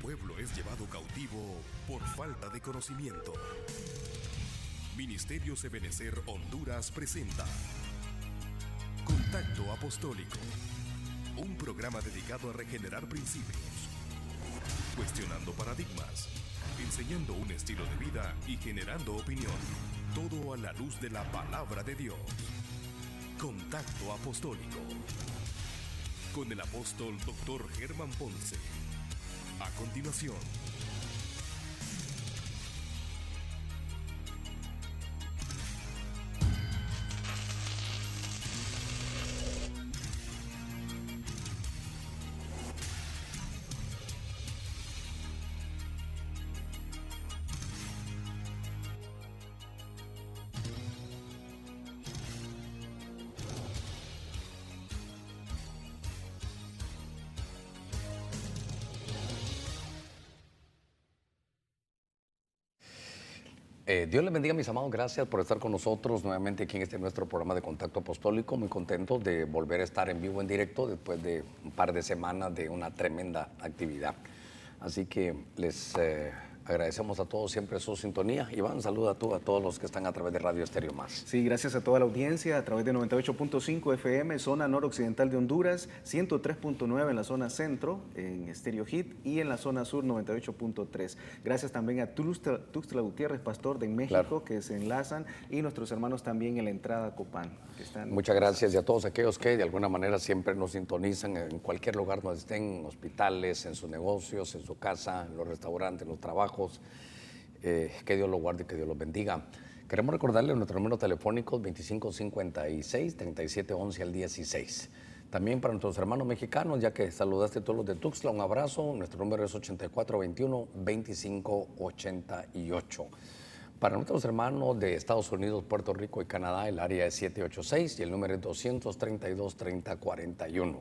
pueblo es llevado cautivo por falta de conocimiento. Ministerios Ebenecer Honduras presenta Contacto Apostólico, un programa dedicado a regenerar principios, cuestionando paradigmas, enseñando un estilo de vida y generando opinión, todo a la luz de la palabra de Dios. Contacto Apostólico, con el apóstol Dr. Germán Ponce. A continuación. Dios les bendiga, mis amados. Gracias por estar con nosotros nuevamente aquí en este nuestro programa de Contacto Apostólico. Muy contentos de volver a estar en vivo, en directo, después de un par de semanas de una tremenda actividad. Así que les agradecemos a todos siempre su sintonía. Iván, saluda tú a todos los que están a través de Radio Estéreo Más. Sí, gracias a toda la audiencia a través de 98.5 FM, zona noroccidental de Honduras, 103.9 en la zona centro, en Estéreo Hit, y en la zona sur 98.3. Gracias también a Tuxtla Gutiérrez, pastor de México, claro, que se enlazan, y nuestros hermanos también en la entrada Copán. Que están... Muchas gracias, y a todos aquellos que de alguna manera siempre nos sintonizan en cualquier lugar donde estén, en hospitales, en sus negocios, en su casa, en los restaurantes, en los trabajos. Que Dios los guarde y que Dios los bendiga. Queremos recordarles nuestro número telefónico 2556-3711 al 16. También para nuestros hermanos mexicanos, ya que saludaste a todos los de Tuxtla, un abrazo. Nuestro número es 8421-2588. Para nuestros hermanos de Estados Unidos, Puerto Rico y Canadá, el área es 786 y el número es 232-3041.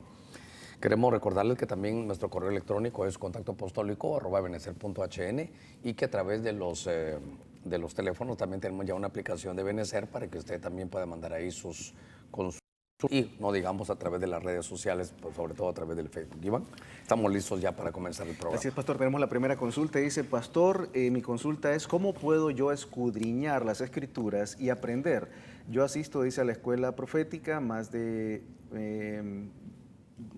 Queremos recordarles que también nuestro correo electrónico es contactoapostólico@ebenecer.hn y que a través de los teléfonos también tenemos ya una aplicación de Ebenecer para que usted también pueda mandar ahí sus consultas y no digamos a través de las redes sociales, pues sobre todo a través del Facebook. Iván, estamos listos ya para comenzar el programa. Así es, pastor. Tenemos la primera consulta. Dice, pastor, mi consulta es, ¿cómo puedo yo escudriñar las Escrituras y aprender? Yo asisto, dice, a la escuela profética más de...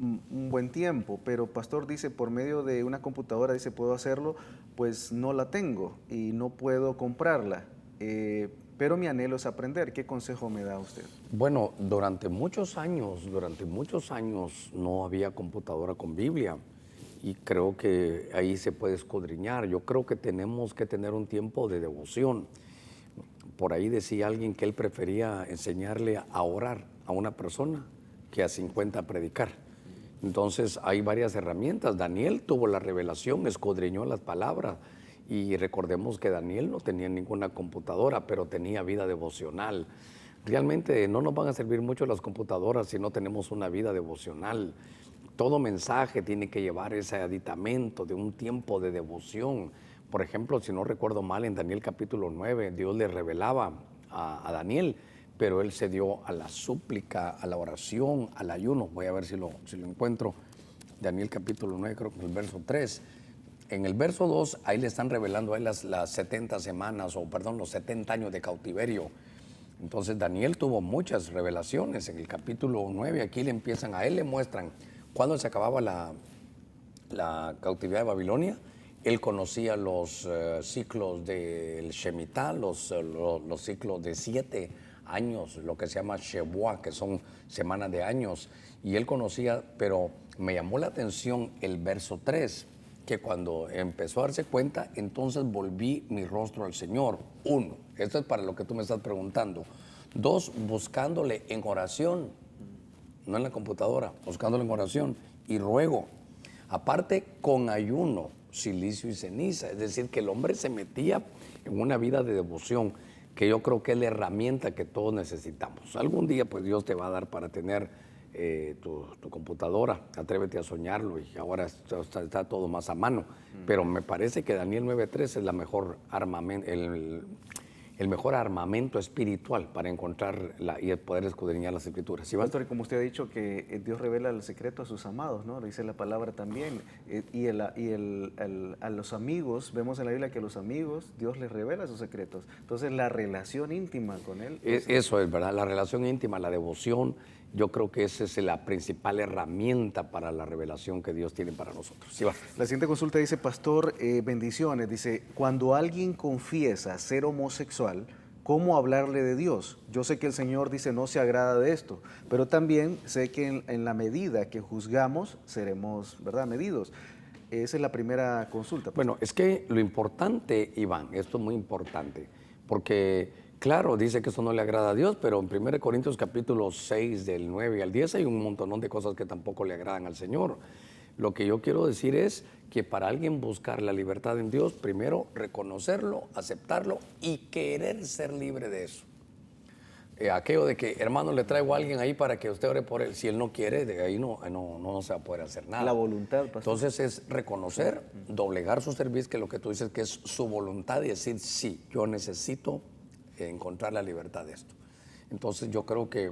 un buen tiempo, pero pastor, dice, por medio de una computadora, dice, puedo hacerlo, pues no la tengo y no puedo comprarla, pero mi anhelo es aprender. ¿Qué consejo me da usted? Bueno, durante muchos años no había computadora con Biblia y creo que ahí se puede escudriñar. Yo creo que tenemos que tener un tiempo de devoción. Por ahí decía alguien que él prefería enseñarle a orar a una persona que a 50 a predicar. Entonces hay varias herramientas. Daniel tuvo la revelación, escudriñó las palabras y recordemos que Daniel no tenía ninguna computadora, pero tenía vida devocional. Realmente no nos van a servir mucho las computadoras si no tenemos una vida devocional. Todo mensaje tiene que llevar ese aditamento de un tiempo de devoción. Por ejemplo, si no recuerdo mal, en Daniel capítulo 9, Dios le revelaba a Daniel, pero él se dio a la súplica, a la oración, al ayuno. Voy a ver si lo encuentro. Daniel capítulo 9, creo que en el verso 3. En el verso 2, ahí le están revelando a él las 70 semanas, los 70 años de cautiverio. Entonces Daniel tuvo muchas revelaciones. En el capítulo 9, aquí a él le muestran cuándo se acababa la cautividad de Babilonia. Él conocía los ciclos del Shemitah, los ciclos de 7 años, lo que se llama Shebuah, que son semanas de años, y él conocía, pero me llamó la atención el verso 3, que cuando empezó a darse cuenta, entonces volví mi rostro al Señor. 1, esto es para lo que tú me estás preguntando. 2, buscándole en oración, no en la computadora, buscándole en oración y ruego. Aparte, con ayuno, silicio y ceniza, es decir, que el hombre se metía en una vida de devoción, que yo creo que es la herramienta que todos necesitamos. Algún día pues Dios te va a dar para tener tu computadora, atrévete a soñarlo, y ahora está todo más a mano. Pero me parece que Daniel 9.3 es la mejor armamento, el mejor armamento espiritual para encontrar y poder escudriñar las Escrituras. ¿Sí, Pastor, y como usted ha dicho que Dios revela el secreto a sus amados, ¿no? Lo dice la palabra también. A los amigos, vemos en la Biblia que a los amigos Dios les revela sus secretos. Entonces la relación íntima con Él. Eso es verdad, la relación íntima, la devoción, yo creo que esa es la principal herramienta para la revelación que Dios tiene para nosotros. Sí, va. La siguiente consulta dice, pastor, bendiciones, dice, cuando alguien confiesa ser homosexual, ¿cómo hablarle de Dios? Yo sé que el Señor dice no se agrada de esto, pero también sé que en la medida que juzgamos seremos, ¿verdad?, medidos. Esa es la primera consulta. Bueno, es que lo importante, Iván, esto es muy importante, porque claro, dice que eso no le agrada a Dios, pero en 1 Corintios capítulo 6, del 9 al 10, hay un montón de cosas que tampoco le agradan al Señor. Lo que yo quiero decir es que para alguien buscar la libertad en Dios, primero reconocerlo, aceptarlo y querer ser libre de eso. Aquello de que, hermano, le traigo a alguien ahí para que usted ore por él. Si él no quiere, de ahí no se va a poder hacer nada. La voluntad, pastor. Entonces es reconocer, doblegar su servicio, que lo que tú dices que es su voluntad, y decir, sí, yo necesito encontrar la libertad de esto. Entonces yo creo que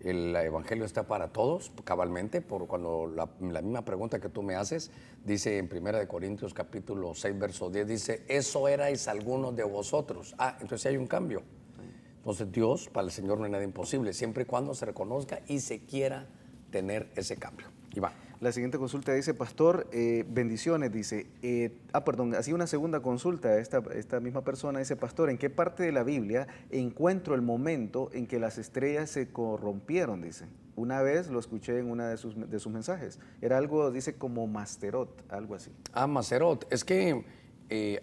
el evangelio está para todos, cabalmente, por cuando la misma pregunta que tú me haces, dice en 1 Corintios capítulo 6, verso 10, dice, eso erais algunos de vosotros. Entonces hay un cambio. Entonces Dios, para el Señor no hay nada imposible, siempre y cuando se reconozca y se quiera tener ese cambio. Iván. La siguiente consulta dice, pastor, bendiciones, dice, así una segunda consulta, esta misma persona dice, pastor, ¿en qué parte de la Biblia encuentro el momento en que las estrellas se corrompieron? Dice, una vez lo escuché en una de sus mensajes, era algo, dice, como Masterot, algo así. Masterot, es que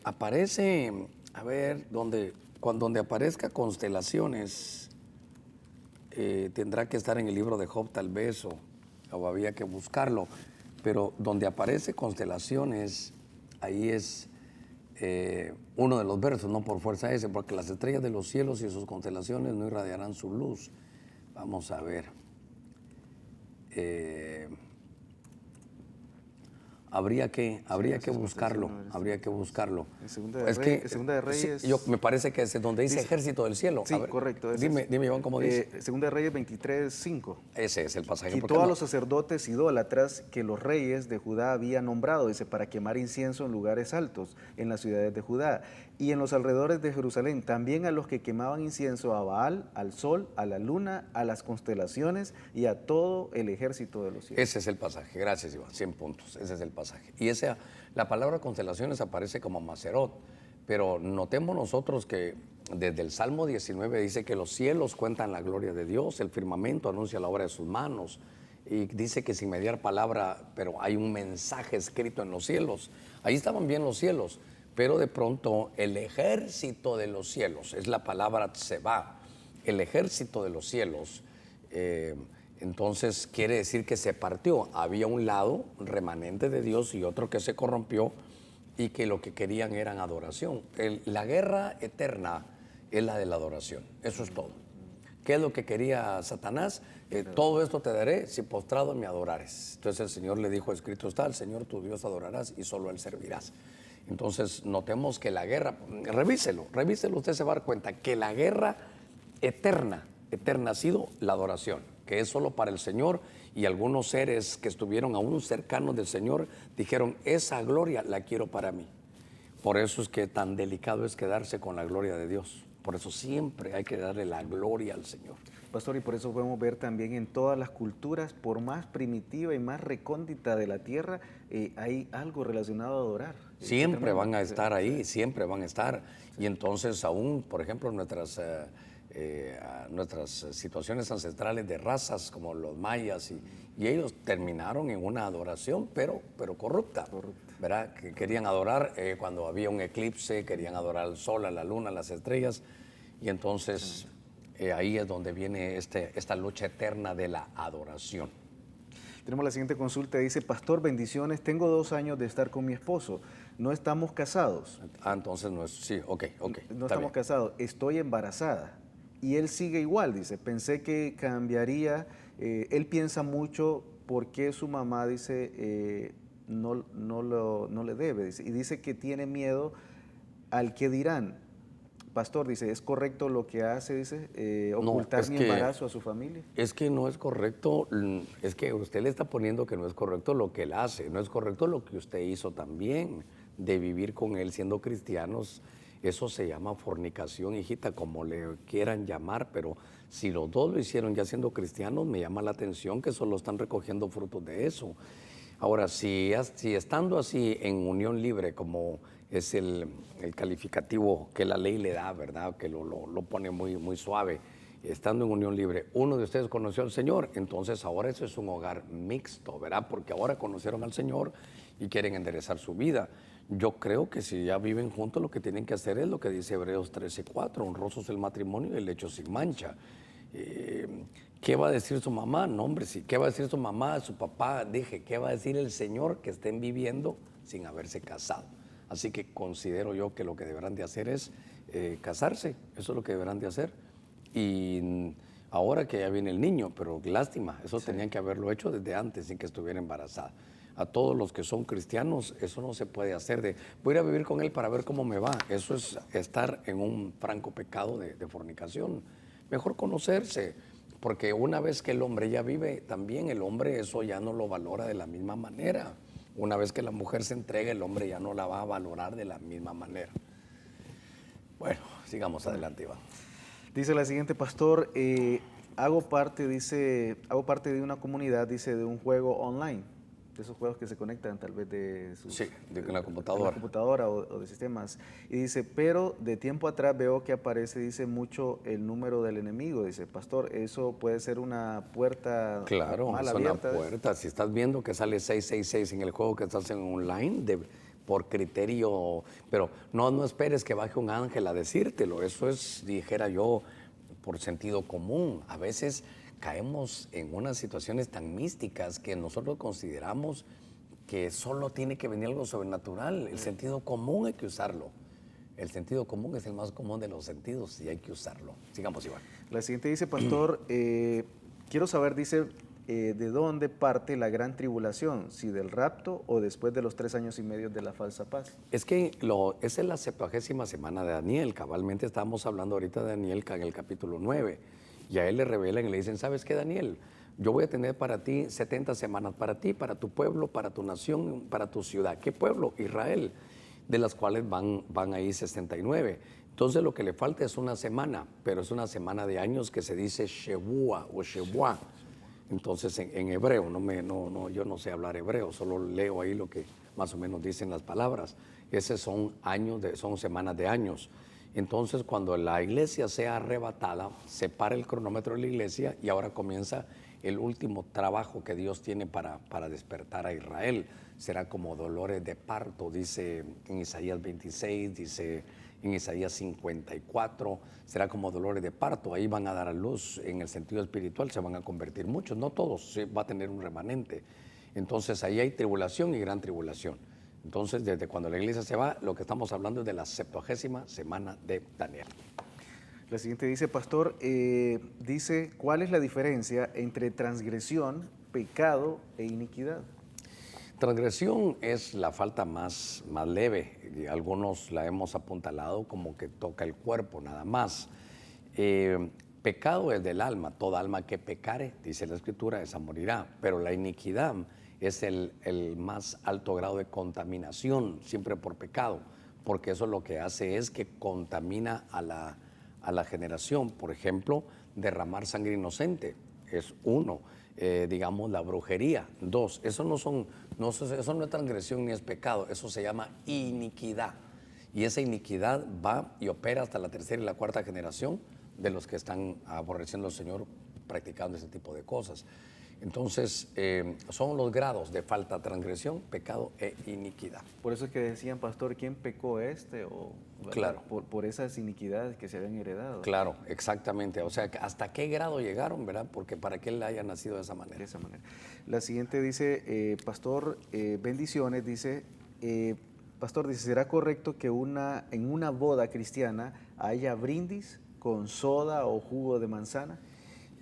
aparece, a ver, donde aparezca constelaciones, tendrá que estar en el libro de Job tal vez, o había que buscarlo, pero donde aparece constelaciones, ahí es uno de los versos, no por fuerza ese, porque las estrellas de los cielos y sus constelaciones no irradiarán su luz. Vamos a ver. Habría que buscarlo. Segunda de Reyes. Sí, me parece que es donde dice ejército del cielo. Sí, correcto. Dime, Iván, ¿cómo dice? Segunda de Reyes 23:5. Ese es el pasaje. Quitó a los sacerdotes idólatras que los reyes de Judá habían nombrado, dice, para quemar incienso en lugares altos, en las ciudades de Judá y en los alrededores de Jerusalén, también a los que quemaban incienso a Baal, al sol, a la luna, a las constelaciones y a todo el ejército de los cielos. Ese es el pasaje. Gracias, Iván. 100 puntos. Ese es el pasaje. Y la palabra constelaciones aparece como Maserot, pero notemos nosotros que desde el Salmo 19 dice que los cielos cuentan la gloria de Dios, el firmamento anuncia la obra de sus manos, y dice que sin mediar palabra, pero hay un mensaje escrito en los cielos. Ahí estaban bien los cielos, pero de pronto el ejército de los cielos, es la palabra tseba, el ejército de los cielos, entonces quiere decir que se partió. Había un lado remanente de Dios y otro que se corrompió y que lo que querían era adoración. La guerra eterna es la de la adoración, eso es todo. ¿Qué es lo que quería Satanás? Todo esto te daré si postrado me adorares. Entonces el Señor le dijo, escrito está, al Señor tu Dios adorarás y solo a Él servirás. Entonces notemos que la guerra, revíselo, usted se va a dar cuenta que la guerra eterna ha sido la adoración, que es solo para el Señor, y algunos seres que estuvieron aún cercanos del Señor dijeron, esa gloria la quiero para mí. Por eso es que tan delicado es quedarse con la gloria de Dios. Por eso siempre hay que darle la gloria al Señor. Pastor, y por eso podemos ver también en todas las culturas, por más primitiva y más recóndita de la tierra, hay algo relacionado a adorar. Siempre van a estar ahí, siempre van a estar. Y entonces aún, por ejemplo, nuestras situaciones ancestrales de razas como los mayas, y ellos terminaron en una adoración, pero corrupta. ¿Verdad? Que querían adorar cuando había un eclipse, querían adorar al sol, a la luna, a las estrellas, y entonces ahí es donde viene esta lucha eterna de la adoración. Tenemos la siguiente consulta, dice, pastor, bendiciones, tengo 2 años de estar con mi esposo, no estamos casados. Entonces no es, sí, ok. No estamos casados, estoy embarazada. Y él sigue igual, dice, pensé que cambiaría, él piensa mucho por qué su mamá, dice, no le debe, dice, y dice que tiene miedo al que dirán. pastor, dice, ¿es correcto lo que hace, dice, No, ocultar es mi que- embarazo a su familia? Es que no es correcto, es que usted le está poniendo que no es correcto lo que él hace, no es correcto lo que usted hizo también, de vivir con él siendo cristianos. Eso se llama fornicación, hijita, como le quieran llamar, pero si los dos lo hicieron ya siendo cristianos, me llama la atención que solo están recogiendo frutos de eso. Ahora, si estando así en unión libre, como es el calificativo que la ley le da, ¿verdad? Que lo pone muy, muy suave, estando en unión libre, uno de ustedes conoció al Señor, entonces ahora eso es un hogar mixto, ¿verdad? Porque ahora conocieron al Señor y quieren enderezar su vida. Yo creo que si ya viven juntos, lo que tienen que hacer es lo que dice Hebreos 13:4, honroso es el matrimonio y el hecho sin mancha. Eh, ¿Qué va a decir su mamá? No, hombre, sí. ¿Qué va a decir su mamá, su papá? Dije, ¿qué va a decir el Señor que estén viviendo sin haberse casado? Así que considero yo que lo que deberán de hacer es casarse. Eso es lo que deberán de hacer. Y ahora que ya viene el niño, pero lástima, eso tenían que haberlo hecho desde antes, sin que estuviera embarazada. A todos los que son cristianos, eso no se puede hacer de, voy a ir a vivir con él para ver cómo me va. Eso es estar en un franco pecado de fornicación. Mejor conocerse, porque una vez que el hombre ya vive, también el hombre eso ya no lo valora de la misma manera. Una vez que la mujer se entrega, el hombre ya no la va a valorar de la misma manera. Bueno, sigamos adelante, Iván. Dice la siguiente, pastor, hago parte de una comunidad, dice, de un juego online, de esos juegos que se conectan tal vez de la computadora. De la computadora o de sistemas. Y dice, pero de tiempo atrás veo que aparece, dice, mucho el número del enemigo. Dice, pastor, ¿eso puede ser una puerta Claro, mal es abierta? una puerta. Si estás viendo que sale 666 en el juego que estás en online, por criterio, pero no esperes que baje un ángel a decírtelo. Eso es, dijera yo, por sentido común. A veces caemos en unas situaciones tan místicas que nosotros consideramos que solo tiene que venir algo sobrenatural. El sentido común hay que usarlo. El sentido común es el más común de los sentidos y hay que usarlo. Sigamos, Iván. La siguiente dice, pastor, quiero saber, dice, ¿de dónde parte la gran tribulación? ¿Si del rapto o después de los 3 años y medio de la falsa paz? Es que esa es la 70ª semana de Daniel. Cabalmente estábamos hablando ahorita de Daniel en el capítulo 9. Y a él le revelan y le dicen, ¿sabes qué, Daniel? Yo voy a tener para ti 70 semanas, para ti, para tu pueblo, para tu nación, para tu ciudad. ¿Qué pueblo? Israel, de las cuales van ahí 69. Entonces lo que le falta es una semana, pero es una semana de años que se dice Shevua o Shevuah. Entonces, en hebreo, yo no sé hablar hebreo, solo leo ahí lo que más o menos dicen las palabras. Esos son son semanas de años. Entonces, cuando la iglesia sea arrebatada, se para el cronómetro de la iglesia y ahora comienza el último trabajo que Dios tiene para despertar a Israel. Será como dolores de parto, dice en Isaías 26, dice en Isaías 54, será como dolores de parto. Ahí van a dar a luz en el sentido espiritual, se van a convertir muchos, no todos, sí, va a tener un remanente. Entonces ahí hay tribulación y gran tribulación. Entonces desde cuando la iglesia se va, lo que estamos hablando es de la 70ª semana de Daniel. La siguiente dice, pastor, dice, ¿cuál es la diferencia entre transgresión, pecado e iniquidad? Transgresión es la falta más leve, y algunos la hemos apuntalado como que toca el cuerpo nada más. Pecado es del alma, toda alma que pecare, dice la Escritura, esa morirá, pero la iniquidad es el más alto grado de contaminación, siempre por pecado, porque eso lo que hace es que contamina a la generación. Por ejemplo, derramar sangre inocente es uno. Digamos, la brujería. 2, eso no es transgresión ni es pecado, eso se llama iniquidad. Y esa iniquidad va y opera hasta la 3ª y la 4ª generación de los que están aborreciendo al Señor practicando ese tipo de cosas. Entonces, son los grados de falta, transgresión, pecado e iniquidad. Por eso es que decían, pastor, ¿quién pecó este? Claro. Por esas iniquidades que se habían heredado. Claro, exactamente. O sea, ¿hasta qué grado llegaron, verdad? Porque para que él haya nacido de esa manera. De esa manera. La siguiente dice, pastor, bendiciones, dice, pastor, dice, ¿será correcto que en una boda cristiana haya brindis con soda o jugo de manzana?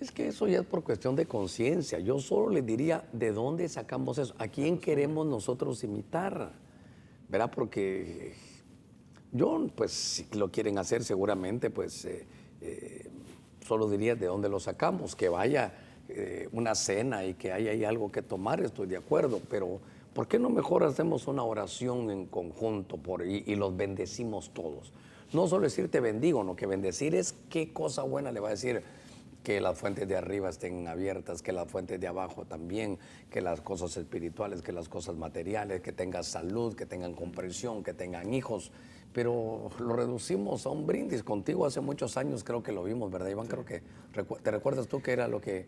Es que eso ya es por cuestión de conciencia. Yo solo les diría, ¿de dónde sacamos eso? ¿A quién queremos nosotros imitar? ¿Verdad? Porque Yo, pues, si lo quieren hacer seguramente, pues, solo diría de dónde lo sacamos, que vaya una cena y que haya ahí algo que tomar, estoy de acuerdo, pero ¿por qué no mejor hacemos una oración en conjunto y los bendecimos todos? No solo decir te bendigo, no, que bendecir es qué cosa buena le va a decir que las fuentes de arriba estén abiertas, que las fuentes de abajo también, que las cosas espirituales, que las cosas materiales, que tengan salud, que tengan comprensión, que tengan hijos. Pero lo reducimos a un brindis. Contigo hace muchos años creo que lo vimos, ¿verdad, Iván? Creo que, ¿te recuerdas tú qué era lo que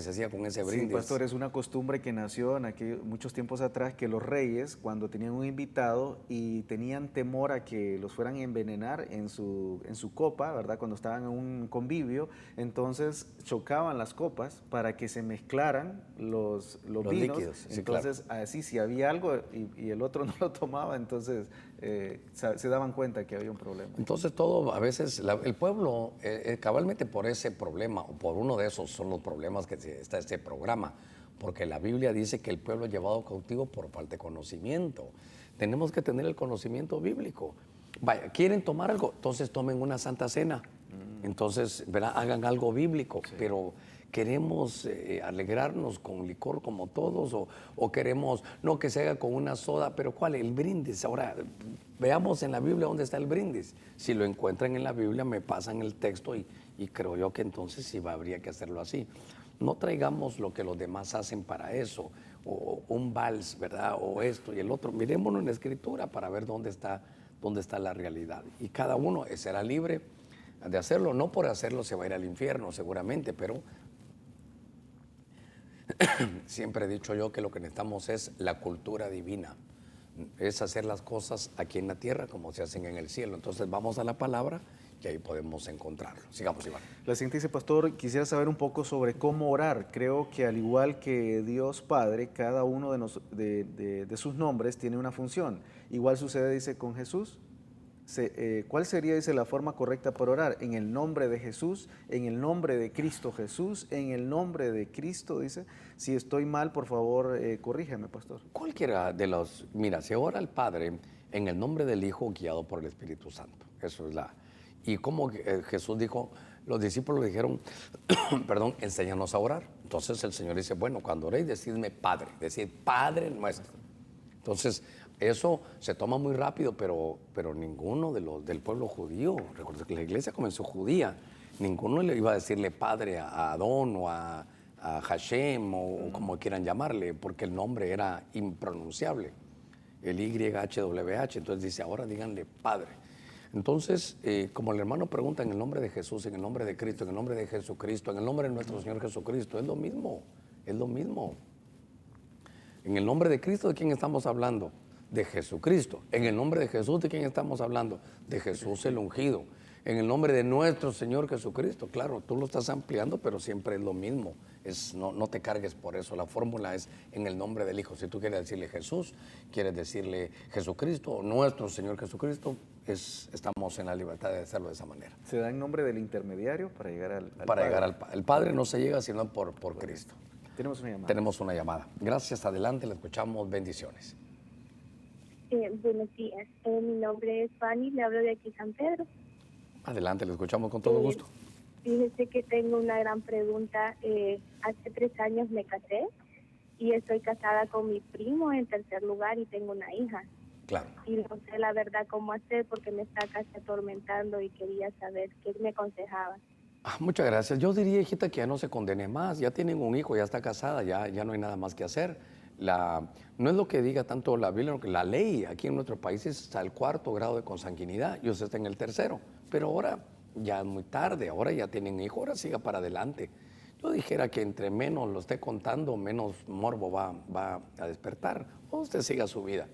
se hacía con ese brindis? Sí, pastor, es una costumbre que nació en muchos tiempos atrás, que los reyes, cuando tenían un invitado y tenían temor a que los fueran a envenenar en su copa, ¿verdad? Cuando estaban en un convivio, entonces chocaban las copas para que se mezclaran los vinos. Líquidos, sí, entonces, claro. así, si había algo y el otro no lo tomaba, entonces se daban cuenta que había un problema. Entonces todo, a veces, el pueblo, cabalmente por ese problema, o por uno de esos son los problemas que está este programa, porque la Biblia dice que el pueblo es llevado cautivo por falta de conocimiento. Tenemos que tener el conocimiento bíblico. Vaya, ¿quieren tomar algo? Entonces tomen una santa cena. Entonces, ¿verdad? Hagan algo bíblico, sí. Pero queremos alegrarnos con licor como todos o queremos, no, que se haga con una soda, pero ¿cuál? El brindis. Ahora, veamos en la Biblia dónde está el brindis. Si lo encuentran en la Biblia, me pasan el texto y creo yo que entonces sí habría que hacerlo así. No traigamos lo que los demás hacen para eso, o un vals, ¿verdad? O esto y el otro. Mirémonos en la Escritura para ver dónde está la realidad. Y cada uno será libre de hacerlo. No por hacerlo se va a ir al infierno, seguramente, pero siempre he dicho yo que lo que necesitamos es la cultura divina. Es hacer las cosas aquí en la tierra como se hacen en el cielo. Entonces vamos a la palabra y ahí podemos encontrarlo. Sigamos, Iván. La siguiente dice, pastor, quisiera saber un poco sobre cómo orar. Creo que al igual que Dios Padre, cada uno de sus nombres tiene una función. Igual sucede, dice, con Jesús. ¿Cuál sería, dice, la forma correcta para orar? En el nombre de Jesús, en el nombre de Cristo Jesús, en el nombre de Cristo, dice. Si estoy mal, por favor, corrígeme, pastor. Cualquiera de los, mira, se ora al Padre en el nombre del Hijo guiado por el Espíritu Santo. Eso es y como Jesús dijo, los discípulos le dijeron, perdón, enséñanos a orar. Entonces el Señor dice, bueno, cuando oréis, decidme Padre, decid Padre nuestro. Entonces, eso se toma muy rápido, pero ninguno del pueblo judío, recuerda que la iglesia comenzó judía, ninguno le iba a decirle padre a Adón o a Hashem o como quieran llamarle, porque el nombre era impronunciable, el YHWH, entonces dice, ahora díganle padre. Entonces, como el hermano pregunta en el nombre de Jesús, en el nombre de Cristo, en el nombre de Jesucristo, en el nombre de nuestro Señor Jesucristo, es lo mismo, es lo mismo. En el nombre de Cristo, ¿de quién estamos hablando? De Jesucristo. En el nombre de Jesús, ¿de quién estamos hablando? De Jesús el ungido. En el nombre de nuestro Señor Jesucristo. Claro, tú lo estás ampliando, pero siempre es lo mismo. No te cargues por eso. La fórmula es en el nombre del Hijo. Si tú quieres decirle Jesús, quieres decirle Jesucristo, nuestro Señor Jesucristo, estamos en la libertad de hacerlo de esa manera. ¿Se da en nombre del intermediario para llegar al para Padre? Llegar al Padre. El Padre no se llega sino por Cristo. Tenemos una llamada. Gracias, adelante, le escuchamos. Bendiciones. Buenos días. Mi nombre es Fanny, le hablo de aquí San Pedro. Adelante, le escuchamos con todo gusto. Fíjese que tengo una gran pregunta. Hace 3 años me casé y estoy casada con mi primo en tercer lugar y tengo una hija. Claro. Y no sé la verdad cómo hacer porque me está casi atormentando y quería saber qué me aconsejaba. Muchas gracias. Yo diría, hijita, que ya no se condene más. Ya tienen un hijo, ya está casada, ya no hay nada más que hacer. No es lo que diga tanto la Biblia, la ley aquí en nuestro país es hasta el 4º grado de consanguinidad y usted está en el 3º. Pero ahora ya es muy tarde, ahora ya tienen hijo, ahora siga para adelante. Yo dijera que entre menos lo esté contando, menos morbo va a despertar. O usted siga su vida,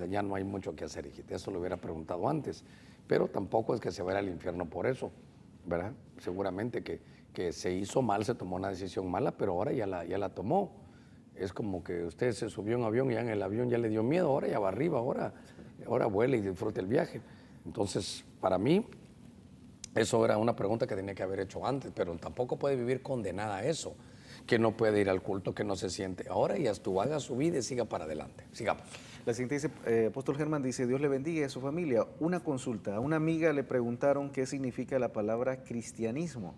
ya no hay mucho que hacer, hijita. Eso lo hubiera preguntado antes. Pero tampoco es que se vaya al infierno por eso, ¿verdad? Seguramente que se hizo mal, se tomó una decisión mala, pero ahora ya la tomó. Es como que usted se subió a un avión y ya en el avión ya le dio miedo, ahora ya va arriba, ahora vuela y disfrute el viaje. Entonces, para mí, eso era una pregunta que tenía que haber hecho antes, pero tampoco puede vivir condenada a eso. que no puede ir al culto, que no se siente. Ahora ya estuvo, haga su vida y siga para adelante. Sigamos. La siguiente dice, Apóstol Germán dice, Dios le bendiga a su familia. Una consulta, a una amiga le preguntaron qué significa la palabra cristianismo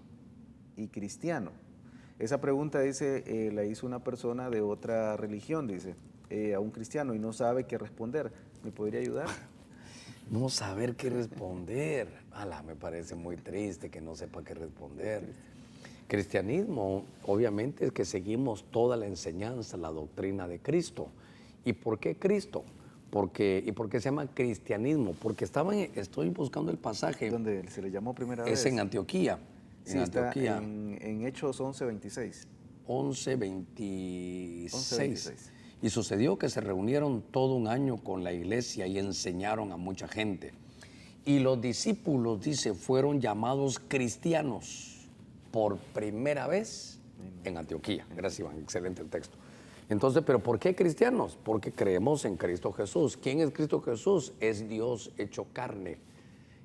y cristiano. Esa pregunta, dice, la hizo una persona de otra religión, dice, a un cristiano y no sabe qué responder. ¿Me podría ayudar? No saber qué responder. Me parece muy triste que no sepa qué responder. Cristianismo, obviamente, es que seguimos toda la enseñanza, la doctrina de Cristo. ¿Y por qué Cristo? ¿Y por qué se llama cristianismo? Porque estoy buscando el pasaje. ¿Dónde se le llamó primera vez? Es en Antioquía. Sí, está en Hechos 11:26. 11:26. Y sucedió que se reunieron todo un año con la iglesia y enseñaron a mucha gente. Y los discípulos, dice, fueron llamados cristianos por primera vez en Antioquía. Gracias, Iván. Excelente el texto. Entonces, ¿pero por qué cristianos? Porque creemos en Cristo Jesús. ¿Quién es Cristo Jesús? Es Dios hecho carne,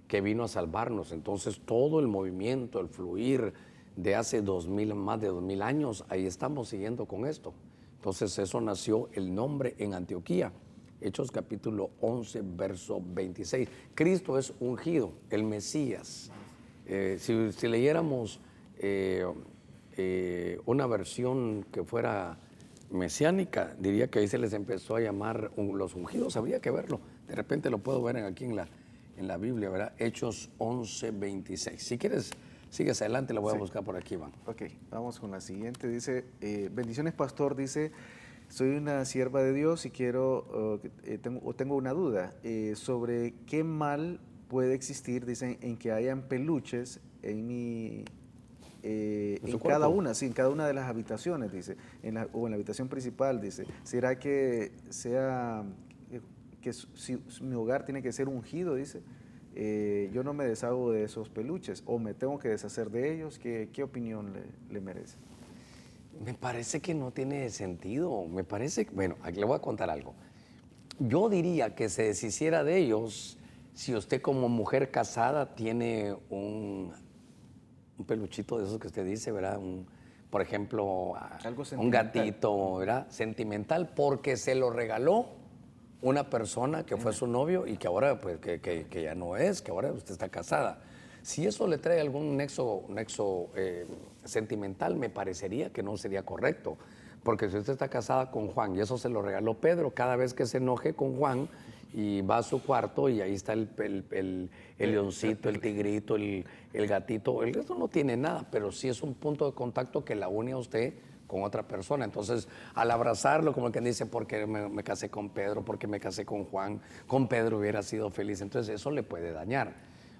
que vino a salvarnos. Entonces, todo el movimiento, el fluir de hace más de 2000 años, ahí estamos siguiendo con esto. Entonces, eso nació el nombre en Antioquía. Hechos capítulo 11, verso 26. Cristo es ungido, el Mesías. Si leyéramos una versión que fuera mesiánica, diría que ahí se les empezó a llamar los ungidos. Habría que verlo. De repente lo puedo ver aquí en la Biblia, ¿verdad? Hechos 11, 26. Si quieres, sigues adelante, lo voy a buscar por aquí, Iván. Ok, vamos con la siguiente. Dice, bendiciones, pastor. Dice, soy una sierva de Dios y tengo una duda sobre qué mal puede existir, dicen, en que hayan peluches en cada una de las habitaciones, dice, o en la habitación principal, dice. ¿Será que si mi hogar tiene que ser ungido, dice? Yo no me deshago de esos peluches o me tengo que deshacer de ellos. ¿Qué opinión le merece? Me parece que no tiene sentido. Bueno, aquí le voy a contar algo. Yo diría que se deshiciera de ellos si usted como mujer casada tiene un peluchito de esos que usted dice, ¿verdad? Por ejemplo, un gatito, ¿verdad? Sentimental, porque se lo regaló una persona que fue su novio y que ahora pues que ya no es, que ahora usted está casada. Si eso le trae algún nexo sentimental, me parecería que no sería correcto. Porque si usted está casada con Juan y eso se lo regaló Pedro, cada vez que se enoje con Juan y va a su cuarto y ahí está el leoncito, el tigrito, el gatito, el resto no tiene nada, pero sí es un punto de contacto que la une a usted con otra persona. Entonces, al abrazarlo, como el que dice, porque me casé con Pedro, porque me casé con Juan, con Pedro hubiera sido feliz. Entonces, eso le puede dañar.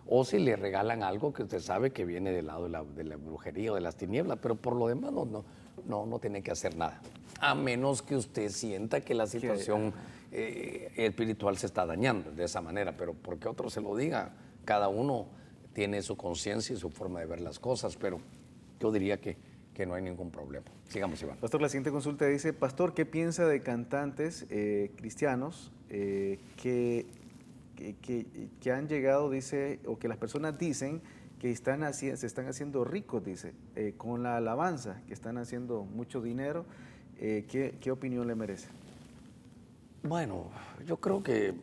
O si le regalan algo que usted sabe que viene del lado de la brujería o de las tinieblas, pero por lo demás no tiene que hacer nada. A menos que usted sienta que la situación espiritual se está dañando de esa manera, pero porque otro se lo diga, cada uno tiene su conciencia y su forma de ver las cosas, pero yo diría que no hay ningún problema. Sigamos, Iván. Pastor, la siguiente consulta dice, pastor, ¿qué piensa de cantantes cristianos que han llegado, dice, o que las personas dicen que se están haciendo ricos, dice, con la alabanza, que están haciendo mucho dinero? ¿Qué opinión le merece? Bueno, yo creo que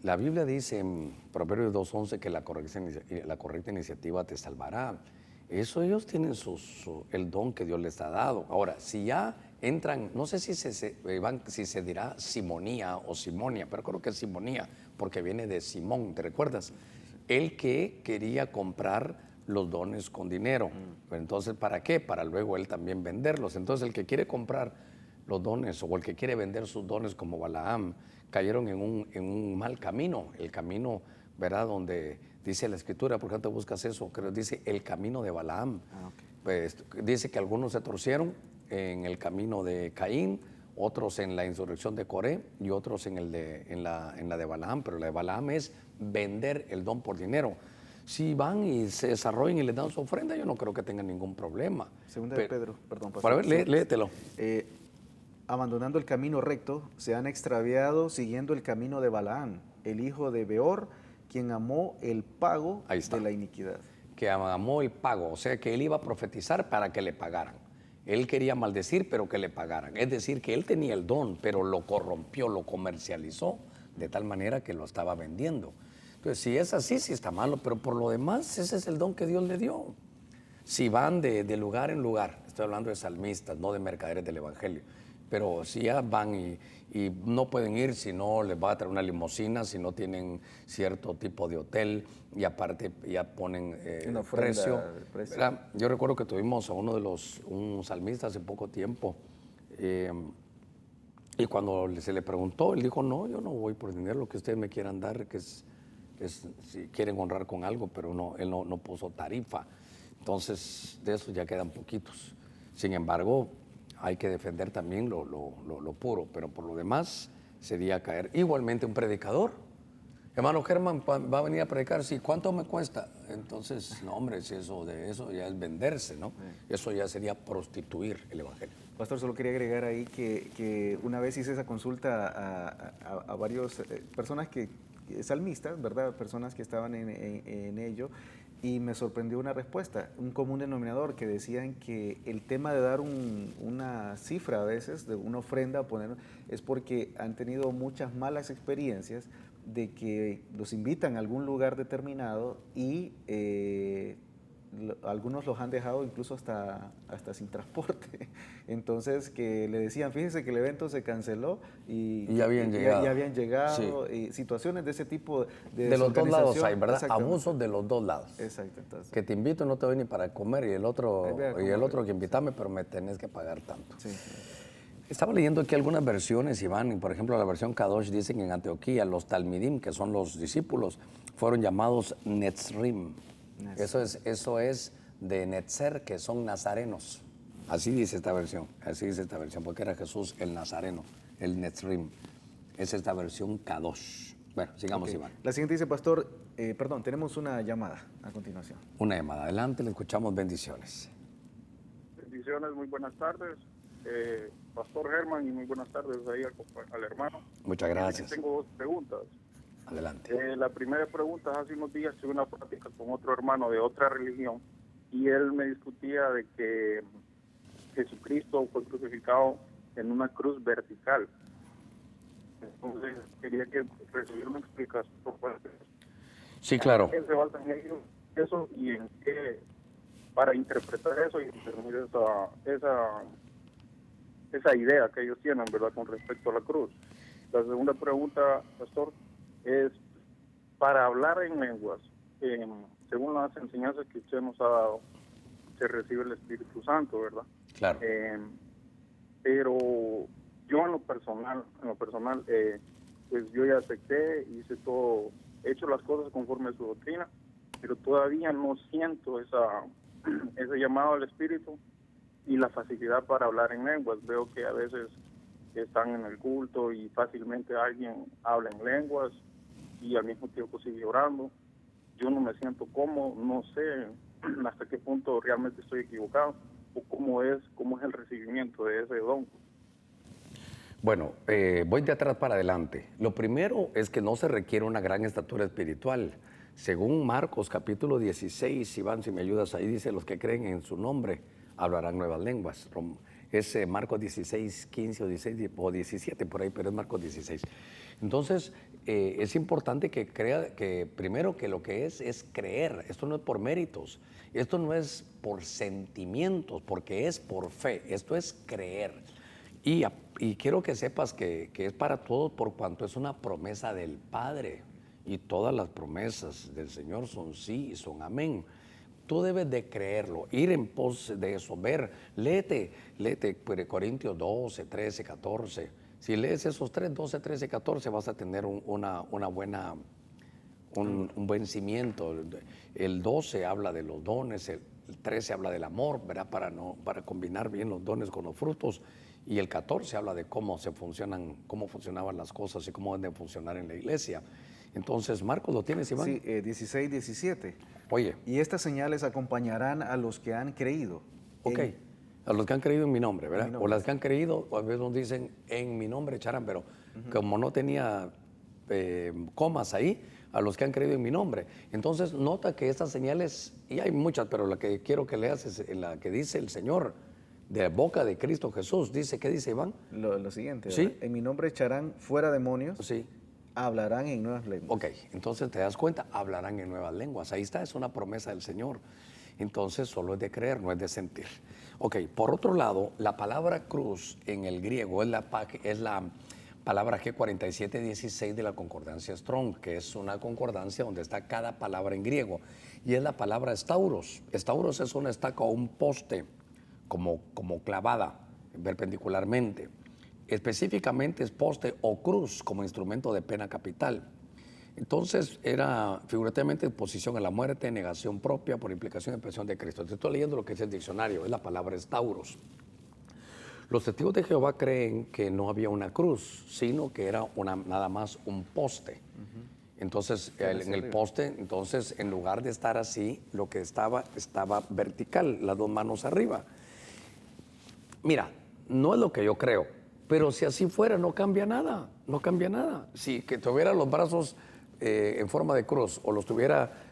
la Biblia dice en Proverbios 2:11 que la correcta iniciativa te salvará. Ellos tienen el don que Dios les ha dado. Ahora, si ya entran, no sé si se dirá simonía o simonia, pero creo que es simonía, porque viene de Simón, ¿te recuerdas? El que quería comprar los dones con dinero. Pero entonces, ¿para qué? Para luego él también venderlos. Entonces, el que quiere comprar los dones o el que quiere vender sus dones como Balaam, cayeron en un mal camino, el camino, ¿verdad? Donde dice la Escritura, ¿por qué no te buscas eso? Creo que dice el camino de Balaam. Pues, dice que algunos se torcieron en el camino de Caín, otros en la insurrección de Coré y otros en la de Balaam, pero la de Balaam es vender el don por dinero. Si van y se desarrollan y les dan su ofrenda, yo no creo que tengan ningún problema. Segunda de Pedro, perdón. Para ver, léetelo. Abandonando el camino recto, se han extraviado siguiendo el camino de Balaam, el hijo de Beor, quien amó el pago de la iniquidad. que amó el pago, o sea que él iba a profetizar para que le pagaran. Él quería maldecir, pero que le pagaran. Es decir, que él tenía el don, pero lo corrompió, lo comercializó, de tal manera que lo estaba vendiendo. Entonces, si es así, sí está malo, pero por lo demás, ese es el don que Dios le dio. Si van de lugar en lugar, estoy hablando de salmistas, no de mercaderes del Evangelio, pero si ya van y no pueden ir si no les va a traer una limusina, si no tienen cierto tipo de hotel y aparte ya ponen Una precio. precio. Yo recuerdo que tuvimos a un salmista hace poco tiempo y cuando se le preguntó, él dijo, no, yo no voy por dinero, lo que ustedes me quieran dar, que es si quieren honrar con algo, pero no, él no puso tarifa. Entonces, de eso ya quedan poquitos. Sin embargo, hay que defender también lo puro, pero por lo demás sería caer. Igualmente un predicador. Hermano Germán va a venir a predicar, sí, ¿cuánto me cuesta? Entonces, no hombre, si eso ya es venderse, ¿no? Eso ya sería prostituir el Evangelio. Pastor, solo quería agregar ahí que una vez hice esa consulta a varias personas salmistas, ¿verdad? Personas que estaban en ello, y me sorprendió una respuesta, un común denominador, que decían que el tema de dar una cifra a veces, de una ofrenda, es porque han tenido muchas malas experiencias de que los invitan a algún lugar determinado y algunos los han dejado incluso hasta sin transporte. Entonces, que le decían, fíjese que el evento se canceló y ya habían llegado. Ya habían llegado. Sí. Y situaciones de ese tipo de los dos lados hay, ¿verdad? Exactamente. Abusos de los dos lados. Exacto. Entonces, Que te invito, no te doy ni para comer, y el otro que invítame, pero me tenés que pagar tanto. sí. Estaba leyendo aquí algunas versiones, Iván, por ejemplo, la versión Kadosh dicen que en Antioquía los talmidim, que son los discípulos, fueron llamados Netzrim. Eso es de Netzer, que son nazarenos. Así dice esta versión, porque era Jesús el nazareno, el Netzrim. Es esta versión Kadosh. Bueno, sigamos, okay. Iván. La siguiente dice, pastor, tenemos una llamada a continuación. Una llamada, adelante, le escuchamos, bendiciones. Bendiciones, muy buenas tardes. Pastor Germán, y muy buenas tardes ahí al hermano. Muchas gracias. Tengo dos preguntas. Adelante. La primera pregunta, hace unos días tuve una plática con otro hermano de otra religión y él me discutía de que Jesucristo fue crucificado en una cruz vertical. Entonces quería que recibiera una explicación por parte de eso. Sí, claro. ¿En qué se basan ellos eso y en qué, para interpretar eso y discernir esa idea que ellos tienen, ¿verdad?, con respecto a la cruz? La segunda pregunta, pastor, es para hablar en lenguas, según las enseñanzas que usted nos ha dado, se recibe el Espíritu Santo, ¿verdad? Claro. Pero yo en lo personal, pues yo ya acepté, hice todo, he hecho las cosas conforme a su doctrina, pero todavía no siento ese llamado al Espíritu y la facilidad para hablar en lenguas. Veo que a veces están en el culto y fácilmente alguien habla en lenguas y al mismo tiempo sigue orando. Yo no me siento cómodo, no sé hasta qué punto realmente estoy equivocado o cómo es el recibimiento de ese don. Bueno, voy de atrás para adelante. Lo primero es que no se requiere una gran estatura espiritual. Según Marcos capítulo 16, Iván, si me ayudas ahí, dice, los que creen en su nombre hablarán nuevas lenguas. Es Marcos 16, 15 o 16 o 17 por ahí, pero es Marcos 16. Entonces, es importante que crea que primero que lo que es creer. Esto no es por méritos, esto no es por sentimientos, porque es por fe, esto es creer. Y quiero que sepas que es para todos por cuanto es una promesa del Padre. Y todas las promesas del Señor son sí y son amén. Tú debes de creerlo, ir en pos de eso, léete Corintios 12, 13, 14. Si lees esos 3, 12, 13, 14, vas a tener un buen cimiento. El 12 habla de los dones, el 13 habla del amor, ¿verdad? Para combinar bien los dones con los frutos. Y el 14 habla de cómo funcionaban las cosas y cómo deben funcionar en la iglesia. Entonces, Marcos, ¿lo tienes, Iván? Sí, 16, 17. Oye. Y estas señales acompañarán a los que han creído. Ok, a los que han creído en mi nombre, ¿verdad? O las que han creído, a veces nos dicen, en mi nombre echarán, pero como no tenía comas ahí, a los que han creído en mi nombre. Entonces nota que estas señales, y hay muchas, pero la que quiero que leas es la que dice el Señor de boca de Cristo Jesús. Dice, ¿qué dice Iván? Lo siguiente, ¿Sí? ¿verdad? En mi nombre echarán fuera demonios, Sí. hablarán en nuevas lenguas. Ok, entonces te das cuenta, hablarán en nuevas lenguas. Ahí está, es una promesa del Señor. Entonces solo es de creer, no es de sentir. Ok, por otro lado, la palabra cruz en el griego es la palabra G4716 de la concordancia Strong, que es una concordancia donde está cada palabra en griego. Y es la palabra stauros. Stauros es una estaca o un poste como clavada perpendicularmente. Específicamente es poste o cruz como instrumento de pena capital. Entonces era figurativamente posición a la muerte, negación propia por implicación de presión de Cristo. Te estoy leyendo lo que es el diccionario, es la palabra stauros. Los testigos de Jehová creen que no había una cruz, sino que era nada más un poste. Entonces, en el poste, entonces, en lugar de estar así, lo que estaba vertical, las dos manos arriba. Mira, no es lo que yo creo, pero si así fuera, no cambia nada, no cambia nada. Si que tuviera los brazos en forma de cruz o los tuviera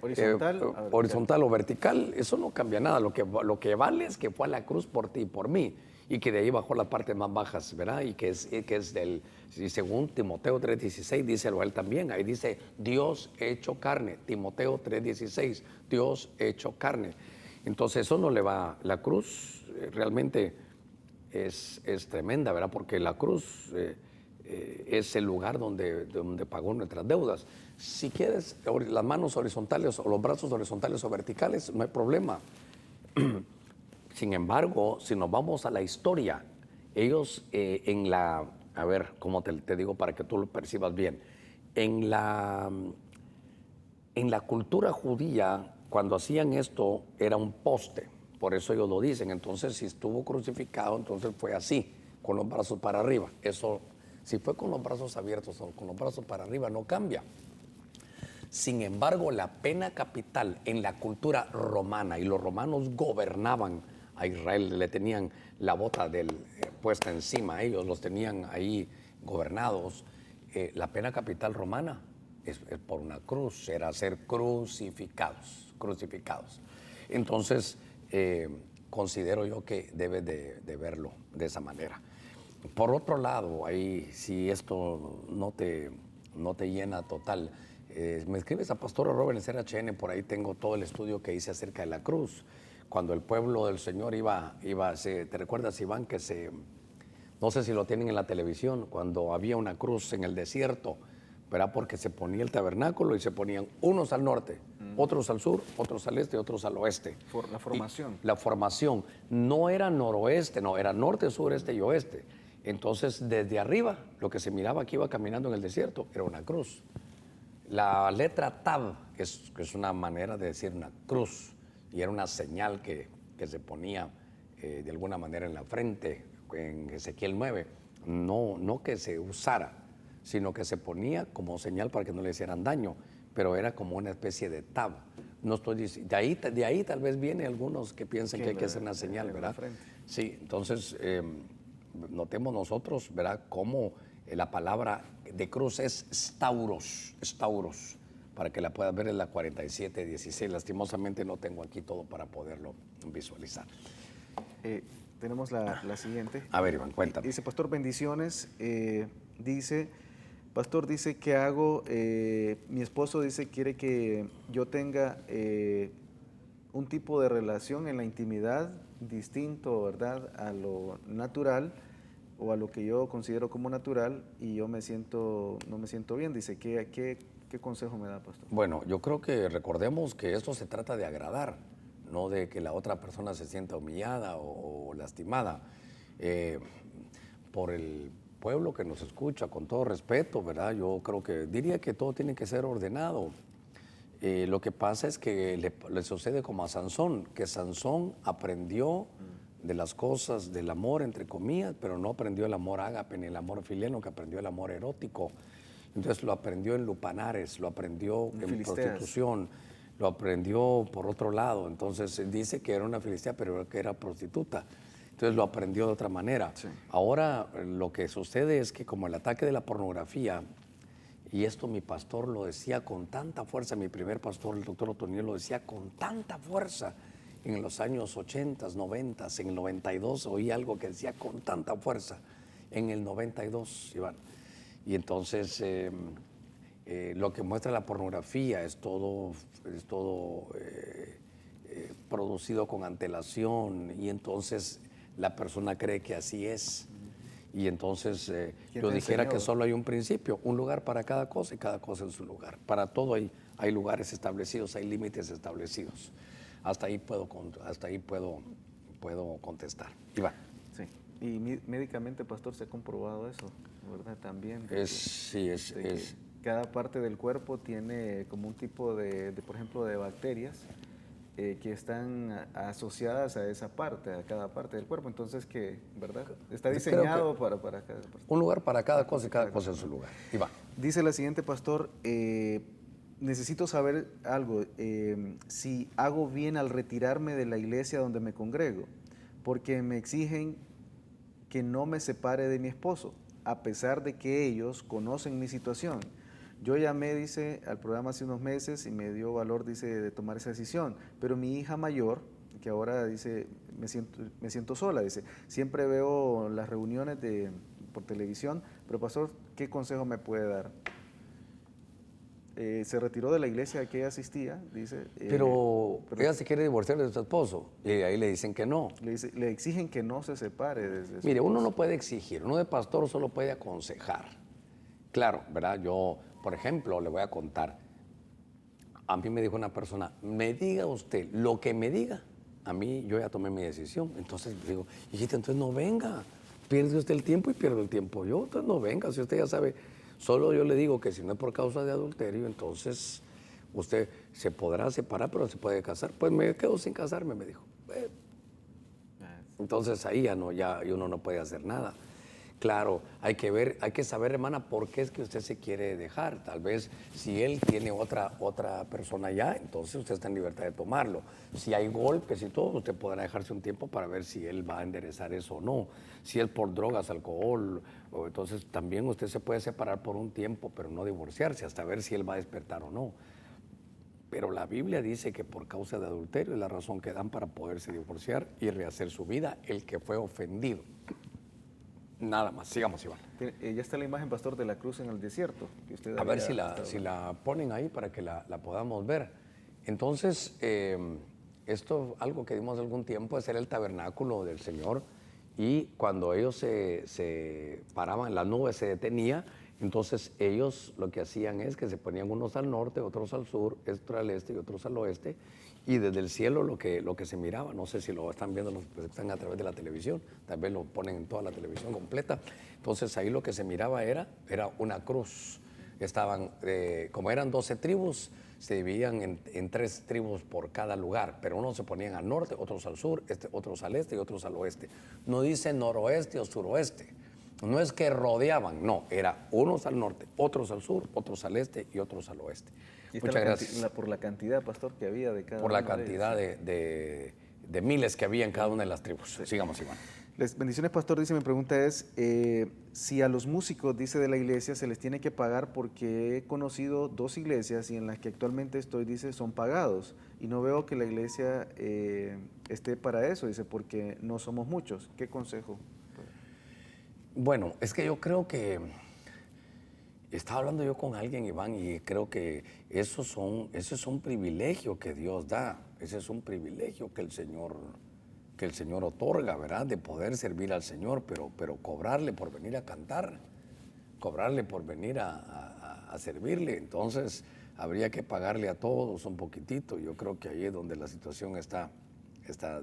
horizontal o vertical, eso no cambia nada. Lo que vale es que fue a la cruz por ti y por mí, y que de ahí bajó las partes más bajas, ¿verdad? Y que es del, y según Timoteo 3:16, díselo a él también, ahí dice, Dios hecho carne, Timoteo 3:16, Dios hecho carne. Entonces eso no le va, la cruz realmente es tremenda, ¿verdad? Porque la cruz es el lugar donde pagó nuestras deudas. Si quieres las manos horizontales o los brazos horizontales o verticales, no hay problema. Sin embargo, si nos vamos a la historia, ellos a ver, ¿cómo te digo para que tú lo percibas bien? En la cultura judía, cuando hacían esto, era un poste, por eso ellos lo dicen. Entonces, si estuvo crucificado, entonces fue así, con los brazos para arriba. Eso, si fue con los brazos abiertos o con los brazos para arriba, no cambia. Sin embargo, la pena capital en la cultura romana, y los romanos gobernaban a Israel, le tenían la bota puesta encima, ellos los tenían ahí gobernados. La pena capital romana es por una cruz, era ser crucificados. Entonces, considero yo que debes de verlo de esa manera. Por otro lado, ahí si esto no te llena total, me escribes a Pastor Robert en CRHN, por ahí tengo todo el estudio que hice acerca de la cruz. Cuando el pueblo del Señor ¿te recuerdas, Iván, no sé si lo tienen en la televisión, cuando había una cruz en el desierto, ¿verdad? Porque se ponía el tabernáculo y se ponían unos al norte, otros al sur, otros al este, otros al oeste. La formación. La formación no era noroeste, no, era norte, sur, este y oeste. Entonces, desde arriba, lo que se miraba que iba caminando en el desierto era una cruz. La letra Tav es una manera de decir una cruz, y era una señal que se ponía de alguna manera en la frente, en Ezequiel 9. No que se usara, sino que se ponía como señal para que no le hicieran daño, pero era como una especie de Tav. No estoy diciendo, de ahí tal vez viene algunos que piensen que hay que hacer una señal, ¿verdad? Sí, entonces notemos nosotros, ¿verdad?, cómo la palabra de cruz es stauros, para que la puedas ver, en la 47:16. Lastimosamente no tengo aquí todo para poderlo visualizar. Tenemos la siguiente. A ver, Iván, cuéntame. Dice, Pastor, bendiciones. Pastor, dice, ¿qué hago? Mi esposo dice, quiere que yo tenga un tipo de relación en la intimidad distinto, ¿verdad?, a lo natural o a lo que yo considero como natural, y yo no me siento bien. Dice, ¿qué consejo me da, Pastor? Bueno, yo creo que recordemos que esto se trata de agradar, no de que la otra persona se sienta humillada o lastimada. Por el pueblo que nos escucha, con todo respeto, ¿verdad? Yo creo que diría que todo tiene que ser ordenado. Lo que pasa es que le sucede como a Sansón, que Sansón aprendió de las cosas del amor, entre comillas, pero no aprendió el amor ágape ni el amor filiano, que aprendió el amor erótico. Entonces lo aprendió en lupanares, lo aprendió en prostitución, lo aprendió por otro lado. Entonces dice que era una filistea, pero que era prostituta. Entonces lo aprendió de otra manera. Sí. Ahora lo que sucede es que como el ataque de la pornografía Y esto mi pastor lo decía con tanta fuerza, mi primer pastor, el doctor Otoniel, lo decía con tanta fuerza en los años 80, 90, en el 92 oí algo que decía con tanta fuerza, en el 92, Iván. Y entonces lo que muestra la pornografía es todo producido con antelación, y entonces la persona cree que así es. Y entonces yo dijera que solo hay un principio, un lugar para cada cosa y cada cosa en su lugar. Para todo hay lugares establecidos, hay límites establecidos. Hasta ahí puedo contestar. Iván. Sí. Y médicamente, pastor, se ha comprobado eso, ¿verdad? También. Cada parte del cuerpo tiene como un tipo por ejemplo, de bacterias que están asociadas a esa parte, a cada parte del cuerpo. Entonces, ¿verdad? Está diseñado para cada parte. Un lugar para cada cosa y cada cosa en su lugar. Iván. Dice la siguiente, pastor, necesito saber algo, si hago bien al retirarme de la iglesia donde me congrego, porque me exigen que no me separe de mi esposo, a pesar de que ellos conocen mi situación. Yo llamé, dice, al programa hace unos meses y me dio valor, dice, de tomar esa decisión, pero mi hija mayor, que ahora, dice, me siento sola, dice, siempre veo las reuniones por televisión, pero pastor, ¿qué consejo me puede dar? Se retiró de la iglesia a que ella asistía, dice. Pero ella se quiere divorciar de su esposo y ahí le dicen que no. Le exigen que no se separe desde Mire, uno no puede exigir, uno de pastor solo puede aconsejar. Claro, ¿verdad? Yo, por ejemplo, le voy a contar. A mí me dijo una persona, me diga usted lo que me diga. A mí, yo ya tomé mi decisión. Entonces digo, hijita, entonces no venga. Pierde usted el tiempo y pierdo el tiempo yo. Entonces no venga, si usted ya sabe. Solo yo le digo que si no es por causa de adulterio, entonces usted se podrá separar, pero se puede casar. Pues me quedo sin casarme, me dijo. Entonces ahí ya uno no puede hacer nada. Claro, hay que saber, hermana, por qué es que usted se quiere dejar. Tal vez si él tiene otra persona ya, entonces usted está en libertad de tomarlo. Si hay golpes y todo, usted podrá dejarse un tiempo para ver si él va a enderezar eso o no. Si es por drogas, alcohol, entonces también usted se puede separar por un tiempo, pero no divorciarse, hasta ver si él va a despertar o no. Pero la Biblia dice que por causa de adulterio es la razón que dan para poderse divorciar y rehacer su vida el que fue ofendido. Nada más, sigamos, Iván. Ya está la imagen, pastor, de la cruz en el desierto. Que usted a ver si la ponen ahí para que la podamos ver. Entonces, esto, algo que dimos algún tiempo, es el tabernáculo del Señor, y cuando ellos se paraban, la nube se detenía, entonces ellos lo que hacían es que se ponían unos al norte, otros al sur, otros al este y otros al oeste, y desde el cielo lo que se miraba, no sé si lo están viendo los que están a través de la televisión, tal vez lo ponen en toda la televisión completa, entonces ahí lo que se miraba era una cruz. Estaban, como eran 12 tribus, se dividían en 3 tribus por cada lugar, pero unos se ponían al norte, otros al sur, otros al este y otros al oeste. No dice noroeste o suroeste, no es que rodeaban, no, era unos al norte, otros al sur, otros al este y otros al oeste. Muchas gracias. Por la cantidad, pastor, que había de cada Por la cantidad de miles que había en cada una de las tribus. Sí. Sigamos, Iván. Bendiciones, pastor. Dice, mi pregunta es, si a los músicos, dice, de la iglesia se les tiene que pagar, porque he conocido 2 iglesias y en las que actualmente estoy, dice, son pagados. Y no veo que la iglesia esté para eso, dice, porque no somos muchos. ¿Qué consejo? Bueno, es que yo creo que estaba hablando yo con alguien, Iván, y creo que ese es un privilegio que Dios da, ese es un privilegio que el Señor otorga, ¿verdad? De poder servir al Señor, pero cobrarle por venir a cantar, cobrarle por venir a servirle, entonces habría que pagarle a todos un poquitito. Yo creo que ahí es donde la situación está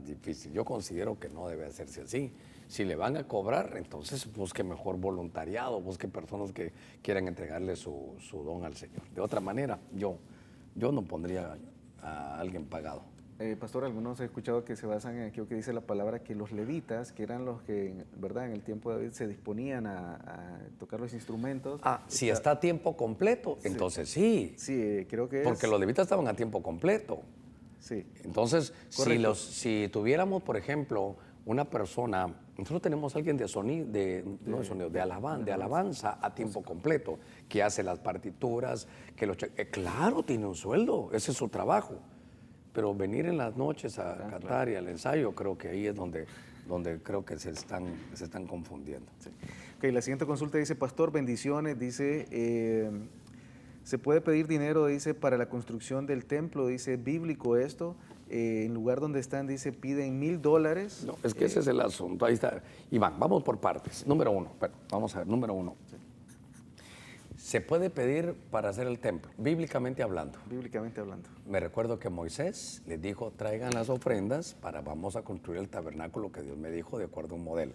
difícil. Yo considero que no debe hacerse así. Si le van a cobrar, entonces busque mejor voluntariado, busque personas que quieran entregarle su don al Señor. De otra manera, yo no pondría a alguien pagado. Pastor, algunos he escuchado que se basan en aquello que dice la palabra, que los levitas, que eran los que, ¿verdad?, en el tiempo de David se disponían a tocar los instrumentos. Si está a tiempo completo, sí. Entonces sí. Sí, creo que porque los levitas estaban a tiempo completo. Sí. Entonces, si tuviéramos, por ejemplo, una persona Nosotros tenemos a alguien de sonido, no de sonido, de alabanza a tiempo completo, que hace las partituras, que claro, tiene un sueldo, ese es su trabajo. Pero venir en las noches a cantar y al ensayo, creo que ahí es donde creo que se están confundiendo. Sí. Okay, la siguiente consulta dice, pastor, bendiciones, dice, ¿se puede pedir dinero, dice, para la construcción del templo? Dice, ¿bíblico esto? En lugar donde están, dice, piden $1,000. No, es que ese es el asunto. Ahí está. Iván, vamos por partes. Número uno, vamos a ver, número uno. Sí. Se puede pedir para hacer el templo, bíblicamente hablando. Bíblicamente hablando. Me recuerdo que Moisés les dijo, traigan las ofrendas vamos a construir el tabernáculo que Dios me dijo de acuerdo a un modelo.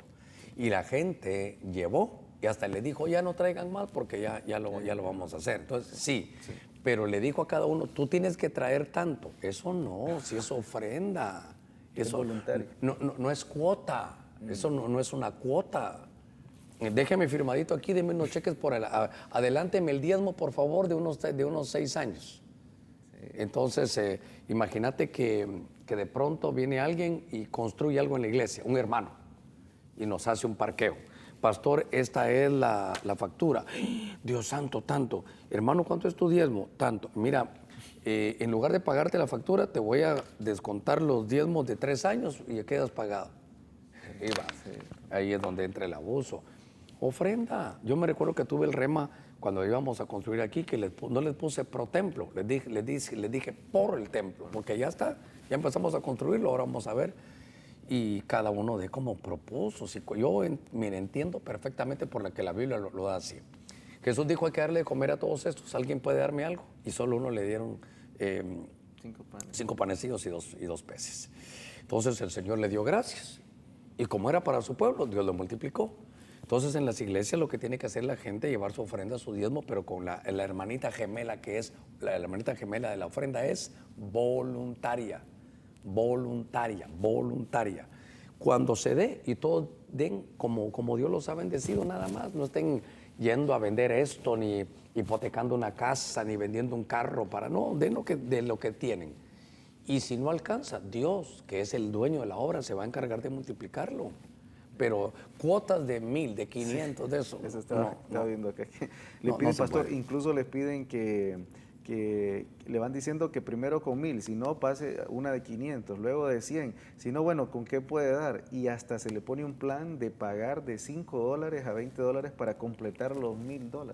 Y la gente llevó y hasta le dijo, ya no traigan más porque ya lo vamos a hacer. Entonces, sí. Pero le dijo a cada uno, tú tienes que traer tanto. Eso no, si es ofrenda. Eso es voluntario. No es cuota. Eso no es una cuota. Déjeme firmadito aquí, deme unos cheques por adelánteme el diezmo, por favor, de unos 6 años. Sí. Entonces, imagínate que de pronto viene alguien y construye algo en la iglesia, un hermano, y nos hace un parqueo. Pastor, esta es la factura. Dios santo, tanto. Hermano, ¿cuánto es tu diezmo? Tanto. Mira, en lugar de pagarte la factura, te voy a descontar los diezmos de 3 años y ya quedas pagado. Ahí es donde entra el abuso. Ofrenda. Yo me recuerdo que tuve el rema cuando íbamos a construir aquí, que no les puse pro templo, les dije por el templo, porque ya está, ya empezamos a construirlo, ahora vamos a ver. Y cada uno de como propuso. Yo entiendo perfectamente por la que la Biblia lo da así. Jesús dijo, hay que darle de comer a todos estos. ¿Alguien puede darme algo? Y solo uno le dieron 5 panecillos y 2 peces. Entonces el Señor le dio gracias. Y como era para su pueblo, Dios lo multiplicó. Entonces en las iglesias lo que tiene que hacer la gente es llevar su ofrenda, su diezmo, pero con la hermanita gemela que es, la hermanita gemela de la ofrenda es voluntaria. Voluntaria. Cuando se dé y todos den como Dios los ha bendecido nada más, no estén yendo a vender esto, ni hipotecando una casa, ni vendiendo un carro den de lo que tienen. Y si no alcanza, Dios, que es el dueño de la obra, se va a encargar de multiplicarlo. Pero cuotas de 1,000, de 500, de eso. Eso estaba viendo acá. Le piden, pastor, incluso les piden que le van diciendo que primero con 1,000, si no pase una de 500, luego de 100, si no, bueno, ¿con qué puede dar? Y hasta se le pone un plan de pagar de $5 a $20 para completar los $1,000.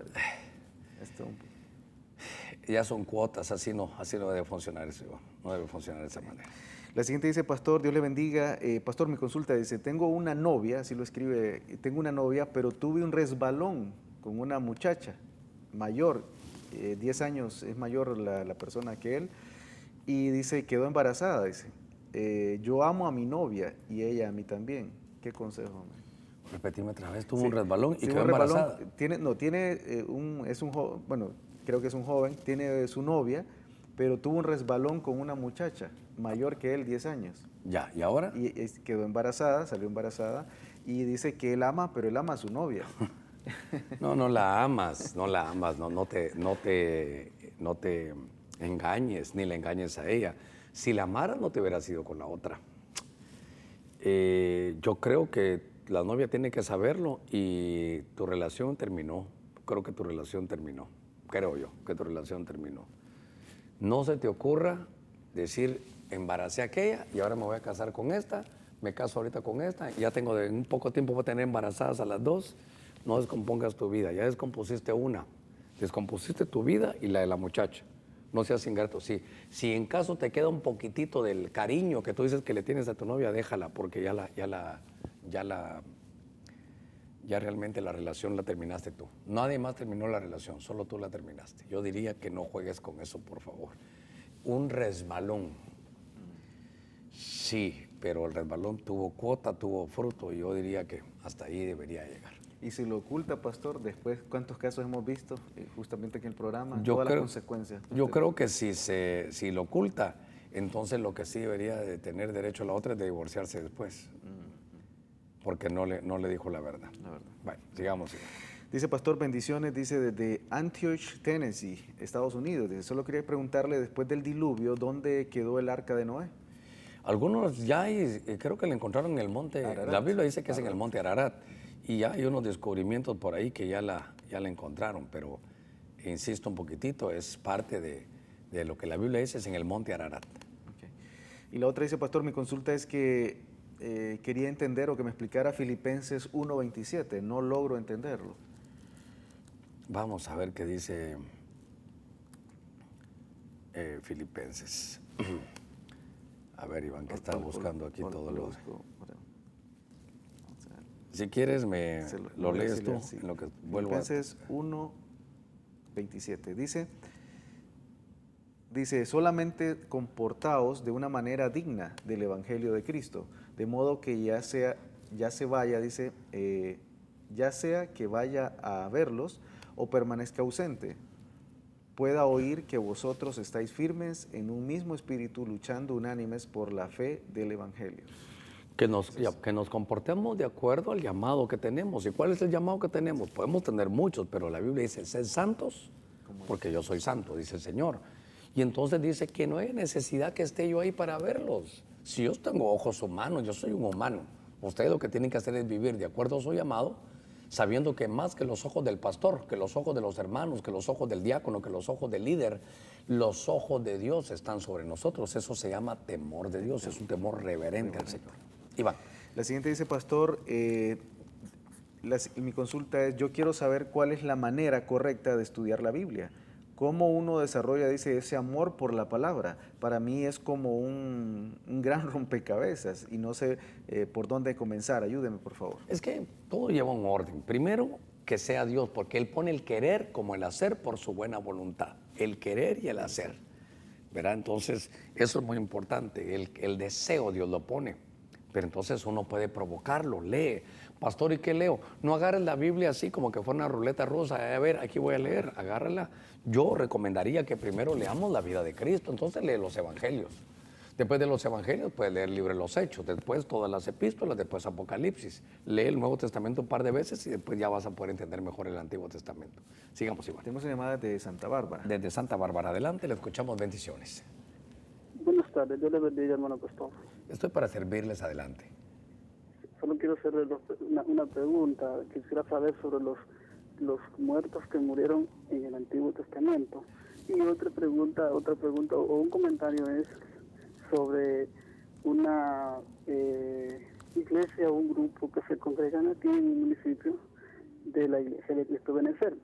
Ya son cuotas, así no debe funcionar eso, no debe funcionar de esa manera. La siguiente dice, pastor, Dios le bendiga. Pastor, mi consulta dice, tengo una novia, así lo escribe, tengo una novia, pero tuve un resbalón con una muchacha mayor, 10 años es mayor la persona que él, y dice, quedó embarazada, dice. Yo amo a mi novia y ella a mí también. ¿Qué consejo? Repetirme otra vez, tuvo un resbalón y quedó embarazada. Creo que es un joven, tiene su novia, pero tuvo un resbalón con una muchacha mayor que él, 10 años. Ya, ¿y ahora? Y quedó embarazada, salió embarazada, y dice que él ama, pero él ama a su novia. No la amas, no te engañes, ni le engañes a ella. Si la amaras, no te hubieras ido con la otra. Yo creo que la novia tiene que saberlo y tu relación terminó. Creo que tu relación terminó. No se te ocurra decir, embaracé a aquella y ahora me voy a casar con esta, me caso ahorita con esta, ya tengo de un poco tiempo voy a tener embarazadas a las 2. No descompongas tu vida, ya descompusiste una. Descompusiste tu vida y la de la muchacha. No seas ingrato. Si en caso te queda un poquitito del cariño que tú dices que le tienes a tu novia, déjala, porque ya realmente la relación la terminaste tú. Nadie más terminó la relación, solo tú la terminaste. Yo diría que no juegues con eso, por favor. Un resbalón. Sí, pero el resbalón tuvo cuota, tuvo fruto, y yo diría que hasta ahí debería llegar. Y si lo oculta, pastor, después, ¿cuántos casos hemos visto justamente aquí en el programa? Todas las consecuencias. Yo creo que si lo oculta, entonces lo que sí debería de tener derecho a la otra es de divorciarse después. Porque no le dijo la verdad. Bueno, sigamos. Dice, pastor, bendiciones, dice desde Antioch, Tennessee, Estados Unidos. Dice, solo quería preguntarle, después del diluvio, ¿dónde quedó el arca de Noé? Algunos ya hay, creo que le encontraron en el monte, Ararat. la Biblia dice que es en el monte Ararat, y ya hay unos descubrimientos por ahí que ya la encontraron, pero insisto un poquitito, es parte de lo que la Biblia dice, es en el monte Ararat. Ok. Y la otra dice, pastor, mi consulta es que quería entender o que me explicara Filipenses 1:27, no logro entenderlo. Vamos a ver qué dice Filipenses. A ver, Iván, que está buscando aquí todo lo... Si quieres, lo lees tú, en lo que vuelvo a... Filipenses 1:27. Dice, solamente comportaos de una manera digna del Evangelio de Cristo, de modo que ya sea que vaya a verlos o permanezca ausente, pueda oír que vosotros estáis firmes en un mismo espíritu, luchando unánimes por la fe del Evangelio. Que nos comportemos de acuerdo al llamado que tenemos. ¿Y cuál es el llamado que tenemos? Podemos tener muchos, pero la Biblia dice, sed santos, porque yo soy santo, dice el Señor. Y entonces dice que no hay necesidad que esté yo ahí para verlos. Si yo tengo ojos humanos, yo soy un humano. Ustedes lo que tienen que hacer es vivir de acuerdo a su llamado, sabiendo que más que los ojos del pastor, que los ojos de los hermanos, que los ojos del diácono, que los ojos del líder, los ojos de Dios están sobre nosotros. Eso se llama temor de Dios, es un temor reverente al Señor. Iván. La siguiente dice, pastor, mi consulta es, yo quiero saber cuál es la manera correcta de estudiar la Biblia. ¿Cómo uno desarrolla, dice, ese amor por la palabra? Para mí es como un gran rompecabezas y no sé por dónde comenzar. Ayúdeme, por favor. Es que todo lleva un orden. Primero, que sea Dios, porque Él pone el querer como el hacer por su buena voluntad. El querer y el hacer. ¿Verdad? Entonces, eso es muy importante. El deseo Dios lo pone. Pero entonces uno puede provocarlo. Lee. Pastor, ¿y qué leo? No agarres la Biblia así como que fuera una ruleta rusa. A ver, aquí voy a leer. Agárrala. Yo recomendaría que primero leamos la vida de Cristo. Entonces lee los evangelios. Después de los evangelios puedes leer el libro de los Hechos. Después todas las epístolas. Después Apocalipsis. Lee el Nuevo Testamento un par de veces y después ya vas a poder entender mejor el Antiguo Testamento. Sigamos, Iván. Tenemos una llamada de Santa Bárbara. Desde Santa Bárbara. Adelante, le escuchamos. Bendiciones. Buenas tardes, Dios le bendiga, hermano pastor. Estoy para servirles. Adelante. Solo quiero hacerle una pregunta. Quisiera saber sobre los muertos que murieron en el Antiguo Testamento. Y otra pregunta o un comentario es sobre una iglesia o un grupo que se congregan aquí en un municipio de la Iglesia de Cristo Benecer.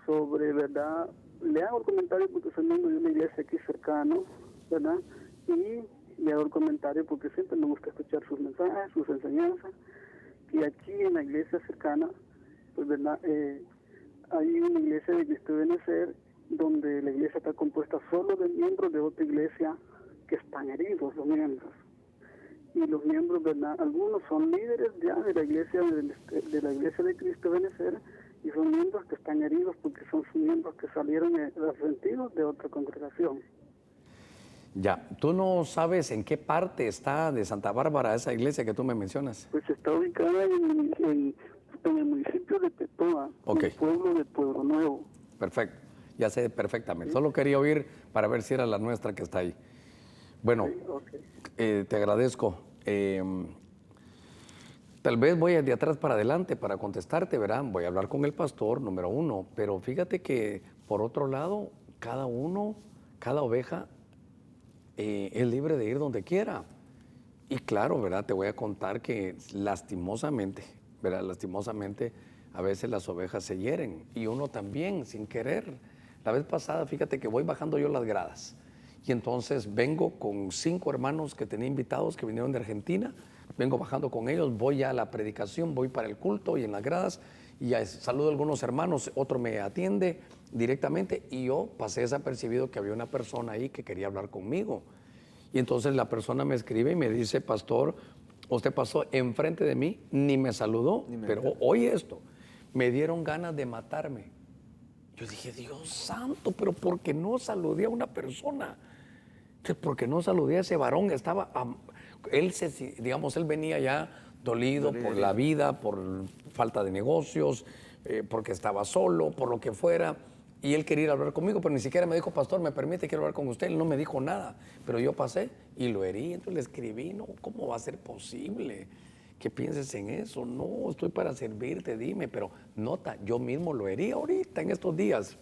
Sobre, ¿verdad? Le hago el comentario porque soy miembro de una iglesia aquí cercano, ¿verdad? Y le hago el comentario porque siempre me gusta escuchar sus mensajes, sus enseñanzas. Y aquí en la iglesia cercana, pues, ¿verdad? Hay una iglesia de Cristo de Benecer donde la iglesia está compuesta solo de miembros de otra iglesia que están heridos, los miembros. Y los miembros, ¿verdad? Algunos son líderes ya de la iglesia de Cristo de Benecer y son miembros que están heridos porque son miembros que salieron resentidos de otra congregación. Ya, ¿tú no sabes en qué parte está de Santa Bárbara esa iglesia que tú me mencionas? Pues está ubicada en el municipio de Petoa, Okay. el pueblo de Pueblo Nuevo. Perfecto, ya sé perfectamente. Solo quería oír para ver si era la nuestra que está ahí. Bueno, te agradezco. Tal vez voy de atrás para adelante para contestarte, ¿verdad? Voy a hablar con el pastor, número uno, pero fíjate que por otro lado, cada oveja es libre de ir donde quiera. Y claro, ¿verdad? Te voy a contar que lastimosamente, ¿verdad? Lastimosamente, a veces las ovejas se hieren y uno también, sin querer. La vez pasada, fíjate que voy bajando yo las gradas y entonces vengo con 5 hermanos que tenía invitados que vinieron de Argentina, vengo bajando con ellos, voy a la predicación, voy para el culto y en las gradas y saludo a algunos hermanos, otro me atiende directamente y yo pasé desapercibido que había una persona ahí que quería hablar conmigo. Y entonces la persona me escribe y me dice, pastor, usted pasó enfrente de mí, ni me saludó, pero oye esto, me dieron ganas de matarme. Yo dije, Dios santo, pero ¿por qué no saludé a una persona? ¿Por qué no saludé a ese varón? Él venía ya dolido por la vida, por falta de negocios, porque estaba solo, por lo que fuera. Y él quería ir a hablar conmigo, pero ni siquiera me dijo, pastor, ¿me permite? Quiero hablar con usted. Él no me dijo nada, pero yo pasé y lo herí. Entonces le escribí, no, ¿cómo va a ser posible que pienses en eso? No, estoy para servirte, dime. Pero nota, yo mismo lo herí ahorita, en estos días.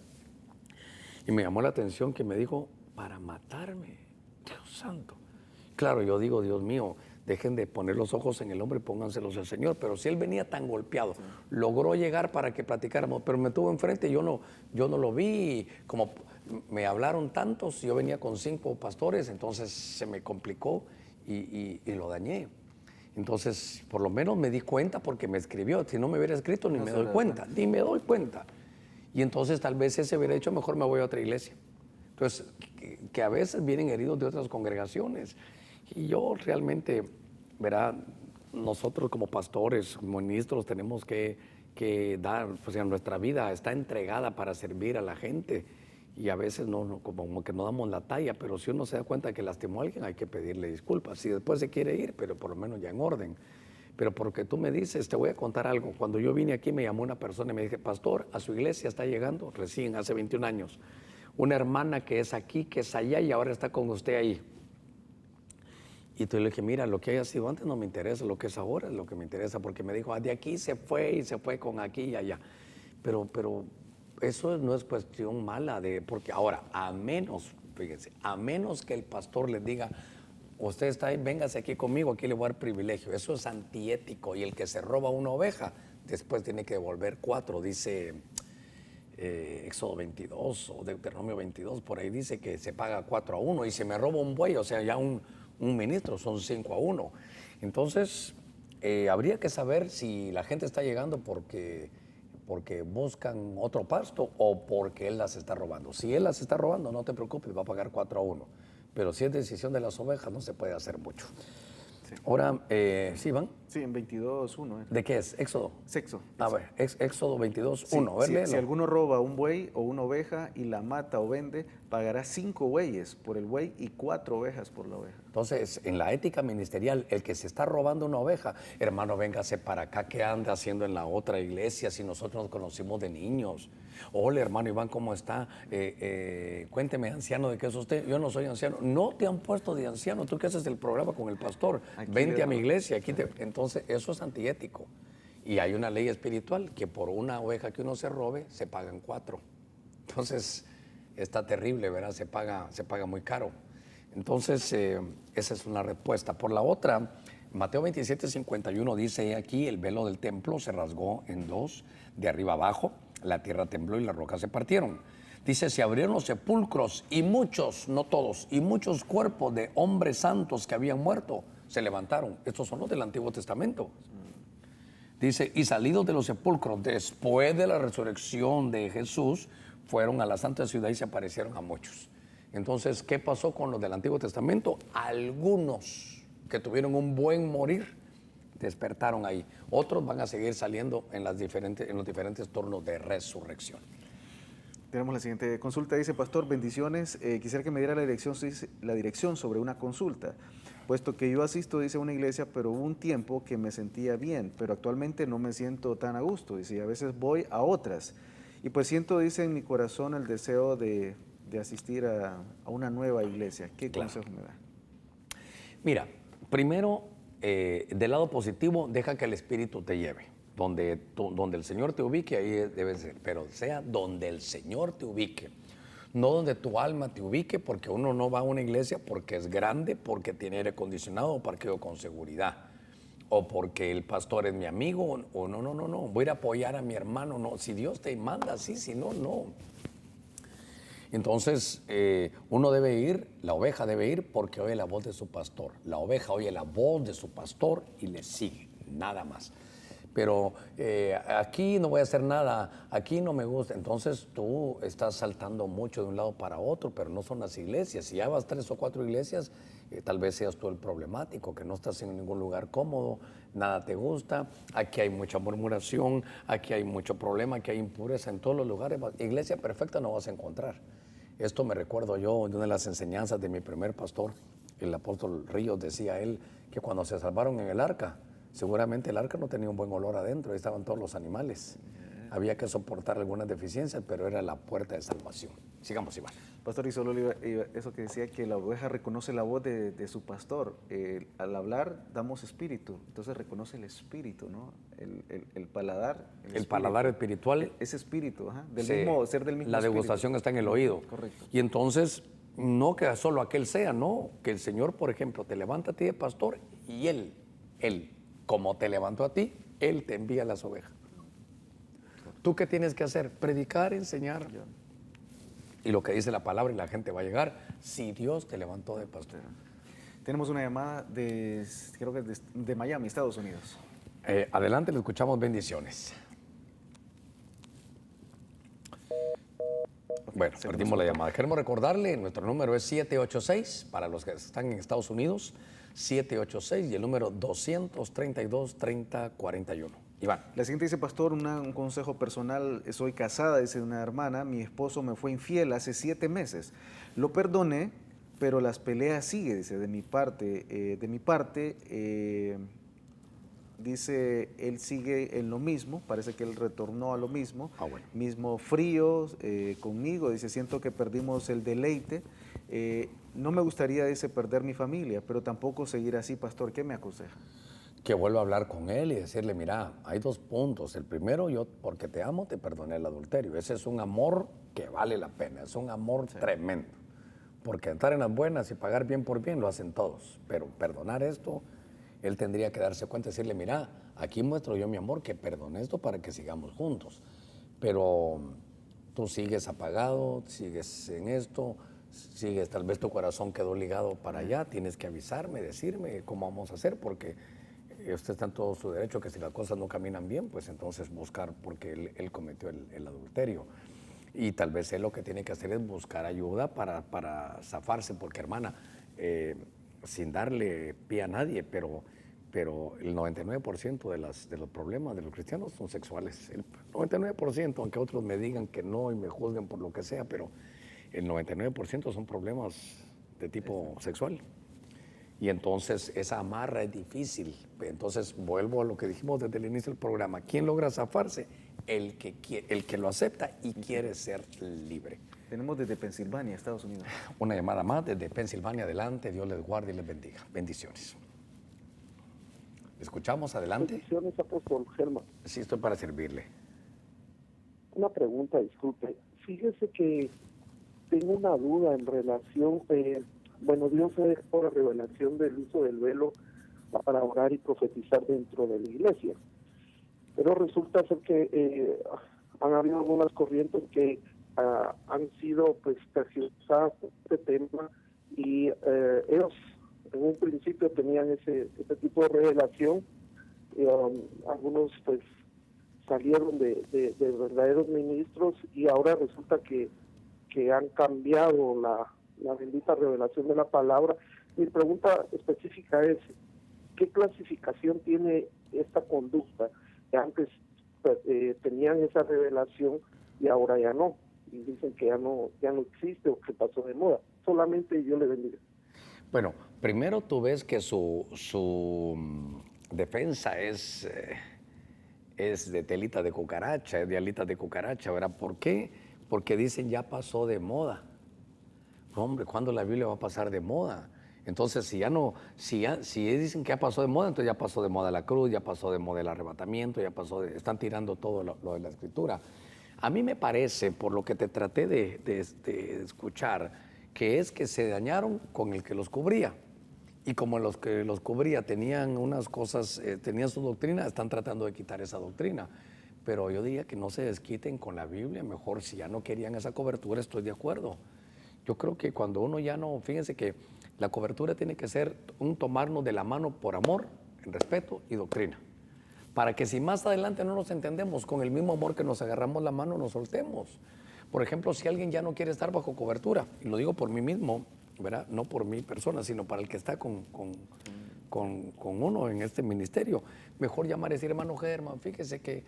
Y me llamó la atención que me dijo, para matarme, Dios santo. Claro, yo digo, Dios mío, dejen de poner los ojos en el hombre y pónganselos al Señor. Pero si él venía tan golpeado, logró llegar para que platicáramos, pero me tuvo enfrente, yo no lo vi. Como me hablaron tantos, yo venía con 5 pastores, entonces se me complicó y lo dañé. Entonces, por lo menos me di cuenta porque me escribió. Si no me hubiera escrito, ni me doy cuenta, ni me doy cuenta. Y entonces tal vez ese hubiera dicho, mejor me voy a otra iglesia. Entonces, que a veces vienen heridos de otras congregaciones. Y yo realmente, verá, nosotros como pastores, como ministros, tenemos que dar, pues nuestra vida está entregada para servir a la gente. Y a veces como que no damos la talla, pero si uno se da cuenta que lastimó a alguien, hay que pedirle disculpas. Si después se quiere ir, pero por lo menos ya en orden. Pero porque tú me dices, te voy a contar algo. Cuando yo vine aquí me llamó una persona y me dije, pastor, a su iglesia está llegando recién, hace 21 años, una hermana que es aquí, que es allá y ahora está con usted ahí. Y tú le dije, mira, lo que haya sido antes no me interesa, lo que es ahora es lo que me interesa, porque me dijo, de aquí se fue y se fue con aquí y allá. Pero eso no es cuestión mala, porque ahora, a menos, fíjense, a menos que el pastor les diga, usted está ahí, véngase aquí conmigo, aquí le voy a dar privilegio. Eso es antiético, y el que se roba una oveja, después tiene que devolver 4, dice Éxodo 22 o Deuteronomio 22, por ahí dice que se paga 4-1, y si me roba un buey, o sea, ya un ministro, son 5-1. Entonces, habría que saber si la gente está llegando porque buscan otro pasto o porque él las está robando. Si él las está robando, no te preocupes, va a pagar 4-1. Pero si es decisión de las ovejas, no se puede hacer mucho. Sí. Ahora, ¿sí van? Sí, en 22:1. ¿De qué es? ¿Éxodo? Sexo. A ver, Éxodo 22:1. Sí, si alguno roba un buey o una oveja y la mata o vende, pagará 5 bueyes por el buey y 4 ovejas por la oveja. Entonces, en la ética ministerial, el que se está robando una oveja, hermano, véngase para acá, ¿qué anda haciendo en la otra iglesia si nosotros nos conocimos de niños? Hola, hermano Iván, ¿cómo está? Cuénteme, anciano, ¿de qué es usted? Yo no soy anciano. No te han puesto de anciano, tú que haces el programa con el pastor. Vente a mi iglesia. Entonces, eso es antiético. Y hay una ley espiritual que por una oveja que uno se robe, se pagan 4. Entonces, está terrible, ¿verdad? Se paga muy caro. Entonces, esa es una respuesta. Por la otra, Mateo 27:51 dice aquí, el velo del templo se rasgó en 2, de arriba abajo, la tierra tembló y las rocas se partieron. Dice, se abrieron los sepulcros y muchos, no todos, y muchos cuerpos de hombres santos que habían muerto se levantaron. Estos son los del Antiguo Testamento. Dice, y salidos de los sepulcros, después de la resurrección de Jesús, fueron a la santa ciudad y se aparecieron a muchos. Entonces, ¿qué pasó con los del Antiguo Testamento? Algunos que tuvieron un buen morir despertaron ahí. Otros van a seguir saliendo en los diferentes turnos de resurrección. Tenemos la siguiente consulta. Dice, pastor, bendiciones. Quisiera que me diera la dirección sobre una consulta. Puesto que yo asisto, dice, a una iglesia, pero hubo un tiempo que me sentía bien, pero actualmente no me siento tan a gusto. Dice, y a veces voy a otras. Y pues siento, dice, en mi corazón el deseo de asistir a una nueva iglesia. ¿Qué consejo me da? Mira, primero, del lado positivo, deja que el Espíritu te lleve. Donde el Señor te ubique, ahí debe ser. Pero sea donde el Señor te ubique. No donde tu alma te ubique, porque uno no va a una iglesia porque es grande, porque tiene aire acondicionado o parqueo con seguridad. O porque el pastor es mi amigo, o no. Voy a ir a apoyar a mi hermano. No, si Dios te manda, sí, si no, no. Entonces, uno debe ir, la oveja debe ir porque oye la voz de su pastor. La oveja oye la voz de su pastor y le sigue, nada más. Pero aquí no voy a hacer nada, aquí no me gusta. Entonces tú estás saltando mucho de un lado para otro, pero no son las iglesias. Si ya vas 3 o 4 iglesias, tal vez seas tú el problemático, que no estás en ningún lugar cómodo, nada te gusta. Aquí hay mucha murmuración, aquí hay mucho problema, aquí hay impureza en todos los lugares. Iglesia perfecta no vas a encontrar. Esto me recuerdo yo de una de las enseñanzas de mi primer pastor, el apóstol Ríos. Decía él que cuando se salvaron en el arca, seguramente el arca no tenía un buen olor adentro, ahí estaban todos los animales. había que soportar algunas deficiencias, pero era la puerta de salvación. Sigamos, Iván. Pastor, y solo eso que decía que la oveja reconoce la voz de su pastor. Al hablar damos espíritu, entonces reconoce el espíritu, ¿no? El paladar. El paladar espiritual. Ese espíritu, ajá, ser del mismo la espíritu. degustación está en el oído. Correcto. Y entonces, no que solo aquel sea, no, que el Señor, por ejemplo, te levanta a ti de pastor y Él, como te levantó a ti, Él te envía las ovejas. ¿Tú qué tienes que hacer? Predicar, enseñar. Y lo que dice la palabra y la gente va a llegar si Dios te levantó de pastor. Tenemos una llamada creo que de Miami, Estados Unidos. Adelante, le escuchamos. Bendiciones. Bueno, perdimos la llamada. Queremos recordarle, nuestro número es 786, para los que están en Estados Unidos, 786 y el número 232-3041. Iván. La siguiente dice, pastor, un consejo personal. Soy casada, dice una hermana, mi esposo me fue infiel hace 7 meses. Lo perdoné, pero las peleas siguen, dice, de mi parte. Dice, él sigue en lo mismo, parece que él retornó a lo mismo, bueno. Mismo frío conmigo, dice, siento que perdimos el deleite. No me gustaría, dice, perder mi familia, pero tampoco seguir así, pastor. ¿Qué me aconseja? Que vuelva a hablar con él y decirle, mira, hay 2 puntos. El primero, yo porque te amo, te perdoné el adulterio. Ese es un amor que vale la pena, es un amor tremendo. Porque estar en las buenas y pagar bien por bien lo hacen todos. Pero perdonar esto, él tendría que darse cuenta y decirle, mira, aquí muestro yo mi amor, que perdoné esto para que sigamos juntos. Pero tú sigues apagado, sigues en esto, sigues, tal vez tu corazón quedó ligado para allá, tienes que avisarme, decirme cómo vamos a hacer, porque usted está en todo su derecho, que si las cosas no caminan bien, pues entonces buscar, porque él cometió el adulterio. Y tal vez él lo que tiene que hacer es buscar ayuda para zafarse, porque hermana, sin darle pie a nadie, pero el 99% de los problemas de los cristianos son sexuales. El 99%, aunque otros me digan que no y me juzguen por lo que sea, pero el 99% son problemas de tipo sexual. Y entonces esa amarra es difícil. Entonces vuelvo a lo que dijimos desde el inicio del programa. ¿Quién logra zafarse? El que lo acepta y quiere ser libre. Tenemos desde Pensilvania, Estados Unidos. Una llamada más desde Pensilvania. Adelante, Dios les guarde y les bendiga. Bendiciones. ¿Escuchamos? Adelante. Bendiciones, apóstol Germán. Sí, estoy para servirle. Una pregunta, disculpe. Fíjese que tengo una duda en relación... Dios se dejó la revelación del uso del velo para orar y profetizar dentro de la iglesia. Pero resulta ser que han habido algunas corrientes que han sido pues tergiversadas por este tema y ellos en un principio tenían ese tipo de revelación. Algunos pues salieron de verdaderos ministros y ahora resulta que han cambiado la bendita revelación de la palabra. Mi pregunta específica es, ¿qué clasificación tiene esta conducta? Que antes tenían esa revelación y ahora ya no. Y dicen que ya no existe o que pasó de moda. Solamente Dios le bendiga. Bueno, primero tú ves que su defensa es de telita de cucaracha, es de alitas de cucaracha, ¿verdad? ¿Por qué? Porque dicen ya pasó de moda. Hombre, ¿cuándo la Biblia va a pasar de moda? Entonces, si dicen que ya pasó de moda, entonces ya pasó de moda la cruz, ya pasó de moda el arrebatamiento, están tirando todo lo de la Escritura. A mí me parece, por lo que te traté de escuchar, que es que se dañaron con el que los cubría. Y como los que los cubría tenían unas cosas, tenían su doctrina, están tratando de quitar esa doctrina. Pero yo diría que no se desquiten con la Biblia, mejor si ya no querían esa cobertura, estoy de acuerdo. Yo creo que cuando uno ya no, fíjense que la cobertura tiene que ser un tomarnos de la mano por amor, en respeto y doctrina. Para que si más adelante no nos entendemos, con el mismo amor que nos agarramos la mano, nos soltemos. Por ejemplo, si alguien ya no quiere estar bajo cobertura, y lo digo por mí mismo, ¿verdad? No por mi persona, sino para el que está con uno en este ministerio, mejor llamar y decir, hermano Germán, fíjese que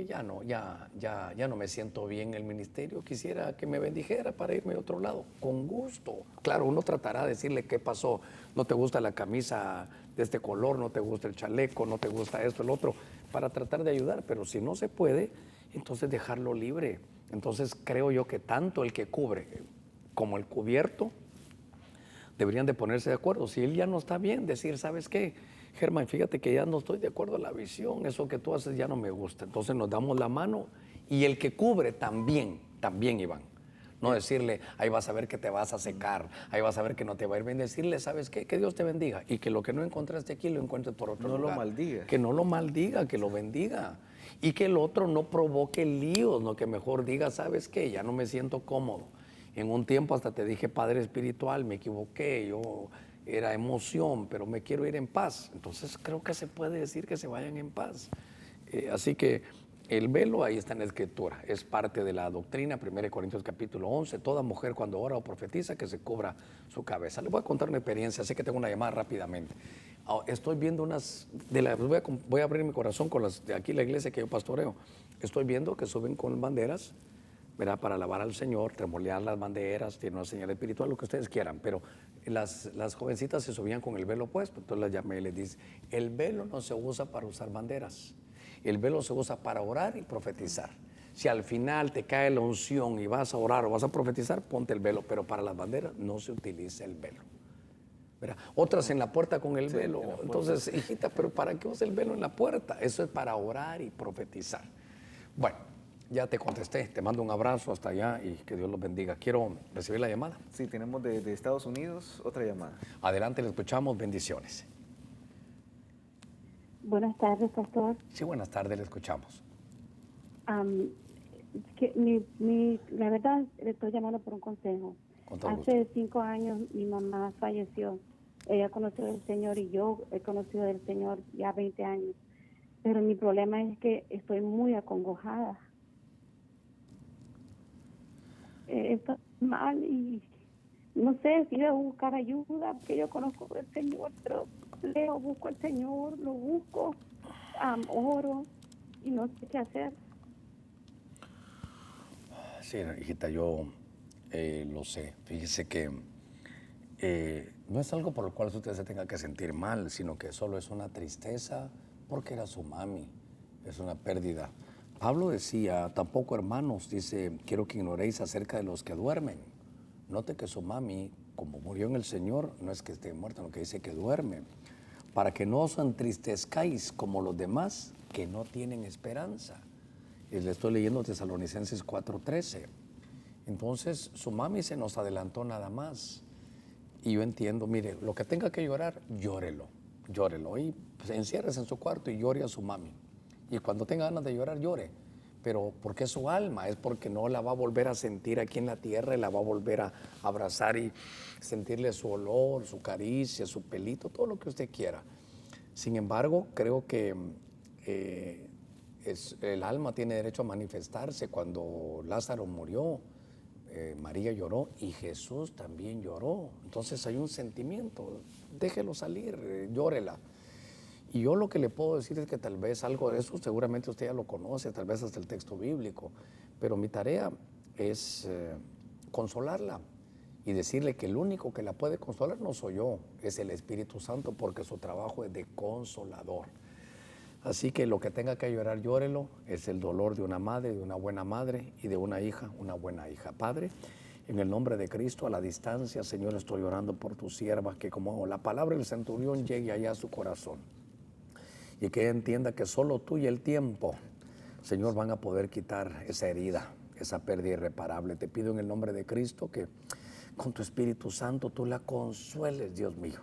ya no me siento bien en el ministerio, quisiera que me bendijera para irme a otro lado, con gusto. Claro, uno tratará de decirle qué pasó, no te gusta la camisa de este color, no te gusta el chaleco, no te gusta esto, el otro, para tratar de ayudar, pero si no se puede, entonces dejarlo libre. Entonces creo yo que tanto el que cubre como el cubierto deberían de ponerse de acuerdo. Si él ya no está bien, decir, ¿sabes qué? Germán, fíjate que ya no estoy de acuerdo a la visión, eso que tú haces ya no me gusta. Entonces nos damos la mano y el que cubre también, Iván. No decirle, ahí vas a ver que te vas a secar, ahí vas a ver que no te va a ir bien. Decirle, ¿sabes qué? Que Dios te bendiga y que lo que no encontraste aquí lo encuentres por otro lugar. No lo maldiga. Que no lo maldiga, que lo bendiga. Y que el otro no provoque líos, no, que mejor diga, ¿sabes qué? Ya no me siento cómodo. En un tiempo hasta te dije padre espiritual, me equivoqué, yo era emoción, pero me quiero ir en paz. Entonces creo que se puede decir que se vayan en paz. Así que el velo ahí está en la Escritura, es parte de la doctrina, 1 Corintios capítulo 11, toda mujer cuando ora o profetiza que se cubra su cabeza. Les voy a contar una experiencia, sé que tengo una llamada rápidamente. Estoy viendo voy a abrir mi corazón con las de aquí la iglesia que yo pastoreo. Estoy viendo que suben con banderas, ¿verdad? Para alabar al Señor, tremolear las banderas, tiene una señal espiritual, lo que ustedes quieran, pero las jovencitas se subían con el velo puesto. Entonces las llamé y les dije, el velo no se usa para usar banderas, el velo se usa para orar y profetizar. Si al final te cae la unción y vas a orar o vas a profetizar, ponte el velo, pero para las banderas no se utiliza el velo, ¿verdad? Otras en la puerta con el velo. Entonces, hijita, pero ¿para qué usa el velo en la puerta? Eso es para orar y profetizar. Bueno, ya te contesté, te mando un abrazo hasta allá y que Dios los bendiga. Quiero recibir la llamada. Sí, tenemos de Estados Unidos otra llamada. Adelante, le escuchamos, bendiciones. Buenas tardes, pastor. Sí, buenas tardes, le escuchamos. La verdad, le estoy llamando por un consejo. Hace 5 años mi mamá falleció. Ella conoció al Señor y yo he conocido al Señor ya 20 años. Pero mi problema es que estoy muy acongojada. Estoy mal y no sé si debo buscar ayuda, porque yo conozco al Señor, pero busco al Señor, lo busco, oro y no sé qué hacer. Sí, hijita, yo lo sé. Fíjese que no es algo por lo cual usted se tenga que sentir mal, sino que solo es una tristeza porque era su mami, es una pérdida. Pablo decía, tampoco hermanos, dice, quiero que ignoréis acerca de los que duermen. Note que su mami, como murió en el Señor, no es que esté muerta, sino que dice que duerme. Para que no os entristezcáis como los demás que no tienen esperanza. Y le estoy leyendo Tesalonicenses 4:13. Entonces, su mami se nos adelantó nada más. Y yo entiendo, mire, lo que tenga que llorar, llórelo. Y pues, enciérrese en su cuarto y llore a su mami. Y cuando tenga ganas de llorar, llore. Pero porque es su alma, es porque no la va a volver a sentir aquí en la tierra y la va a volver a abrazar y sentirle su olor, su caricia, su pelito, todo lo que usted quiera. Sin embargo, creo que el alma tiene derecho a manifestarse. Cuando Lázaro murió, María lloró y Jesús también lloró. Entonces hay un sentimiento, déjelo salir, llórela. Y yo lo que le puedo decir es que tal vez algo de eso, seguramente usted ya lo conoce, tal vez hasta el texto bíblico, pero mi tarea es consolarla y decirle que el único que la puede consolar no soy yo, es el Espíritu Santo, porque su trabajo es de consolador. Así que lo que tenga que llorar, llórelo. Es el dolor de una madre, de una buena madre, y de una hija, una buena hija. Padre, en el nombre de Cristo, a la distancia, Señor, estoy orando por tu sierva, que como la palabra del centurión llegue allá a su corazón, y que ella entienda que solo tú y el tiempo, Señor, van a poder quitar esa herida, esa pérdida irreparable. Te pido en el nombre de Cristo que con tu Espíritu Santo tú la consueles, Dios mío,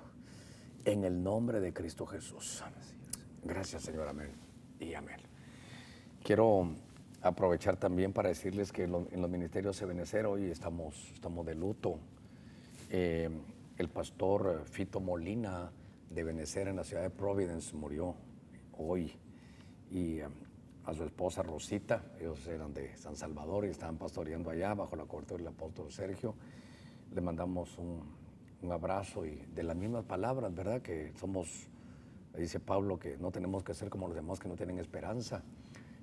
en el nombre de Cristo Jesús. Gracias, Señor, amén y amén. Quiero aprovechar también para decirles que en los ministerios Ebenecer hoy estamos de luto. El pastor Fito Molina de Ebenecer en la ciudad de Providence murió hoy, y a su esposa Rosita, ellos eran de San Salvador y estaban pastoreando allá bajo la cobertura del apóstol Sergio. Le mandamos un abrazo y de las mismas palabras, ¿verdad? Que somos, dice Pablo, que no tenemos que ser como los demás que no tienen esperanza.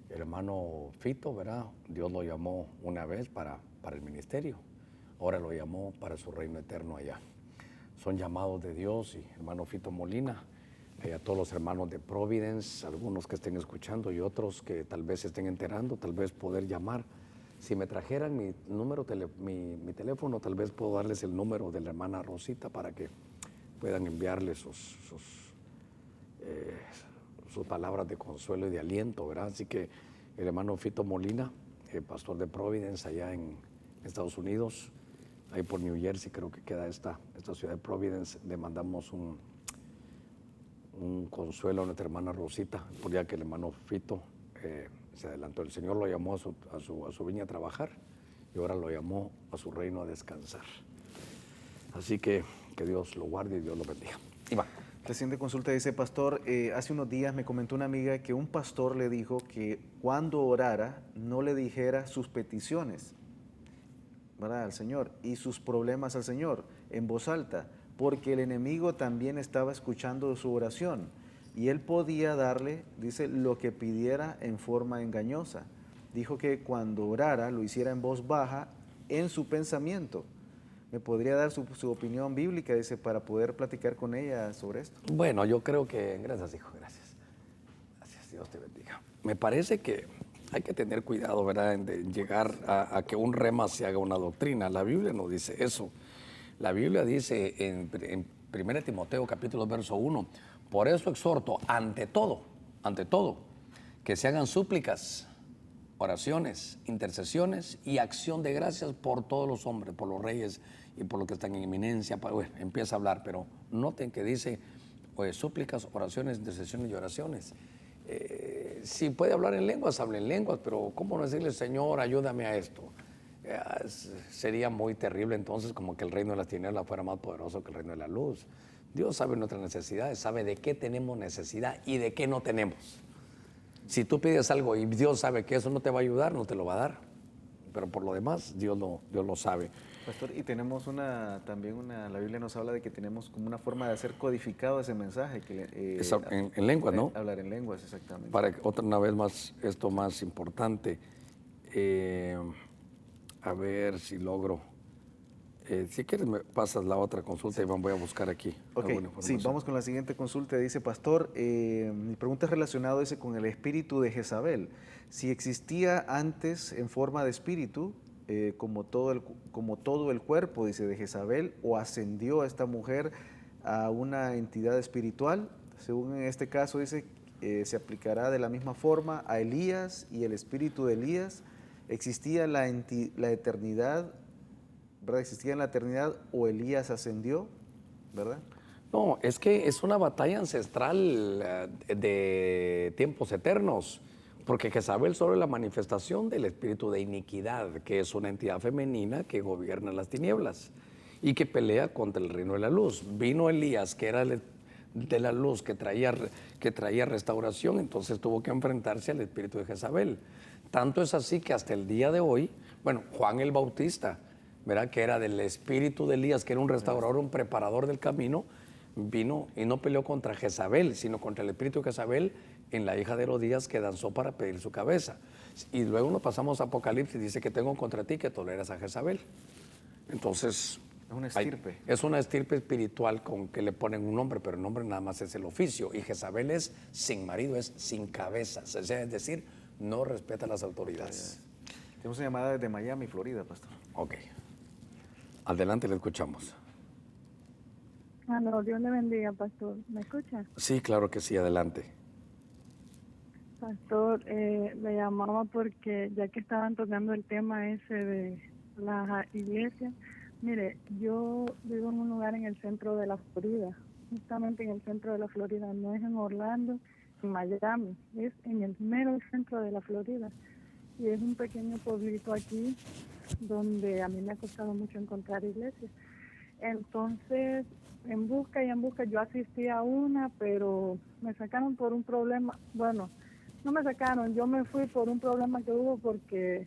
El hermano Fito, ¿verdad? Dios lo llamó una vez para el ministerio, ahora lo llamó para su reino eterno allá. Son llamados de Dios. Y hermano Fito Molina, a todos los hermanos de Providence, algunos que estén escuchando y otros que tal vez se estén enterando, tal vez poder llamar. Si me trajeran mi número, mi teléfono, tal vez puedo darles el número de la hermana Rosita para que puedan enviarle sus palabras de consuelo y de aliento, ¿verdad? Así que el hermano Fito Molina, pastor de Providence allá en Estados Unidos, ahí por New Jersey creo que queda esta ciudad de Providence, le mandamos un consuelo a nuestra hermana Rosita, por ya que el hermano Fito se adelantó. El Señor lo llamó a su viña a trabajar y ahora lo llamó a su reino a descansar. Así que Dios lo guarde y Dios lo bendiga. Iván. Reciente consulta dice, pastor, hace unos días me comentó una amiga que un pastor le dijo que cuando orara no le dijera sus peticiones, ¿verdad?, al Señor y sus problemas al Señor en voz alta, porque el enemigo también estaba escuchando su oración y él podía darle, dice, lo que pidiera en forma engañosa. Dijo que cuando orara lo hiciera en voz baja en su pensamiento. ¿Me podría dar su opinión bíblica, dice, para poder platicar con ella sobre esto? Bueno, yo creo que, gracias hijo, gracias. Gracias, Dios te bendiga. Me parece que hay que tener cuidado, ¿verdad?, de llegar a que un rema se haga una doctrina. La Biblia no dice eso. La Biblia dice en 1 Timoteo capítulo verso 1, por eso exhorto ante todo, que se hagan súplicas, oraciones, intercesiones y acción de gracias por todos los hombres, por los reyes y por los que están en eminencia. Empieza a hablar, pero noten que dice súplicas, oraciones, intercesiones y oraciones. Si puede hablar en lenguas, hable en lenguas, pero ¿cómo no decirle, Señor, ayúdame a esto? Sería muy terrible entonces, como que el reino de las tinieblas fuera más poderoso que el reino de la luz. Dios sabe nuestras necesidades, sabe de qué tenemos necesidad y de qué no tenemos. Si tú pides algo y Dios sabe que eso no te va a ayudar, no te lo va a dar. Pero por lo demás, Dios lo sabe. Pastor, y tenemos la Biblia nos habla de que tenemos como una forma de hacer codificado ese mensaje. En lenguas, ¿no? Hablar en lenguas, exactamente. Para una vez más, esto más importante, a ver si logro. Si quieres me pasas la otra consulta, Iván, voy a buscar aquí. Ok, sí, vamos con la siguiente consulta. Dice, pastor, mi pregunta es relacionada, dice, con el espíritu de Jezabel. Si existía antes en forma de espíritu, como todo el cuerpo, dice, de Jezabel, o ascendió esta mujer a una entidad espiritual, según en este caso dice, se aplicará de la misma forma a Elías y el espíritu de Elías. ¿Existía la eternidad, verdad? ¿Existía en la eternidad o Elías ascendió, verdad? No, es que es una batalla ancestral de tiempos eternos. Porque Jezabel solo es la manifestación del espíritu de iniquidad, que es una entidad femenina que gobierna las tinieblas y que pelea contra el reino de la luz. Vino Elías, que era de la luz, que traía restauración, entonces tuvo que enfrentarse al espíritu de Jezabel. Tanto es así que hasta el día de hoy, bueno, Juan el Bautista, ¿verdad?, que era del espíritu de Elías, que era un restaurador, un preparador del camino, vino y no peleó contra Jezabel, sino contra el espíritu de Jezabel en la hija de Herodías, que danzó para pedir su cabeza. Y luego nos pasamos a Apocalipsis, dice que tengo contra ti que toleras a Jezabel. Entonces, es una estirpe. Es una estirpe espiritual con que le ponen un nombre, pero el nombre nada más es el oficio. Y Jezabel es sin marido, es sin cabeza. Es decir, no respeta las autoridades. Tenemos una llamada desde Miami, Florida, pastor. Ok. Adelante, le escuchamos. Dios le bendiga, pastor. ¿Me escucha? Sí, claro que sí, adelante. Pastor, le llamaba porque ya que estaban tocando el tema ese de las iglesias, mire, yo vivo en un lugar en el centro de la Florida, justamente en el centro de la Florida, no es en Orlando, en Miami, es en el mero centro de la Florida. Y es un pequeño pueblito aquí donde a mí me ha costado mucho encontrar iglesias. Entonces, en busca, yo asistí a una, pero me sacaron por un problema. Bueno, no me sacaron, yo me fui por un problema que hubo porque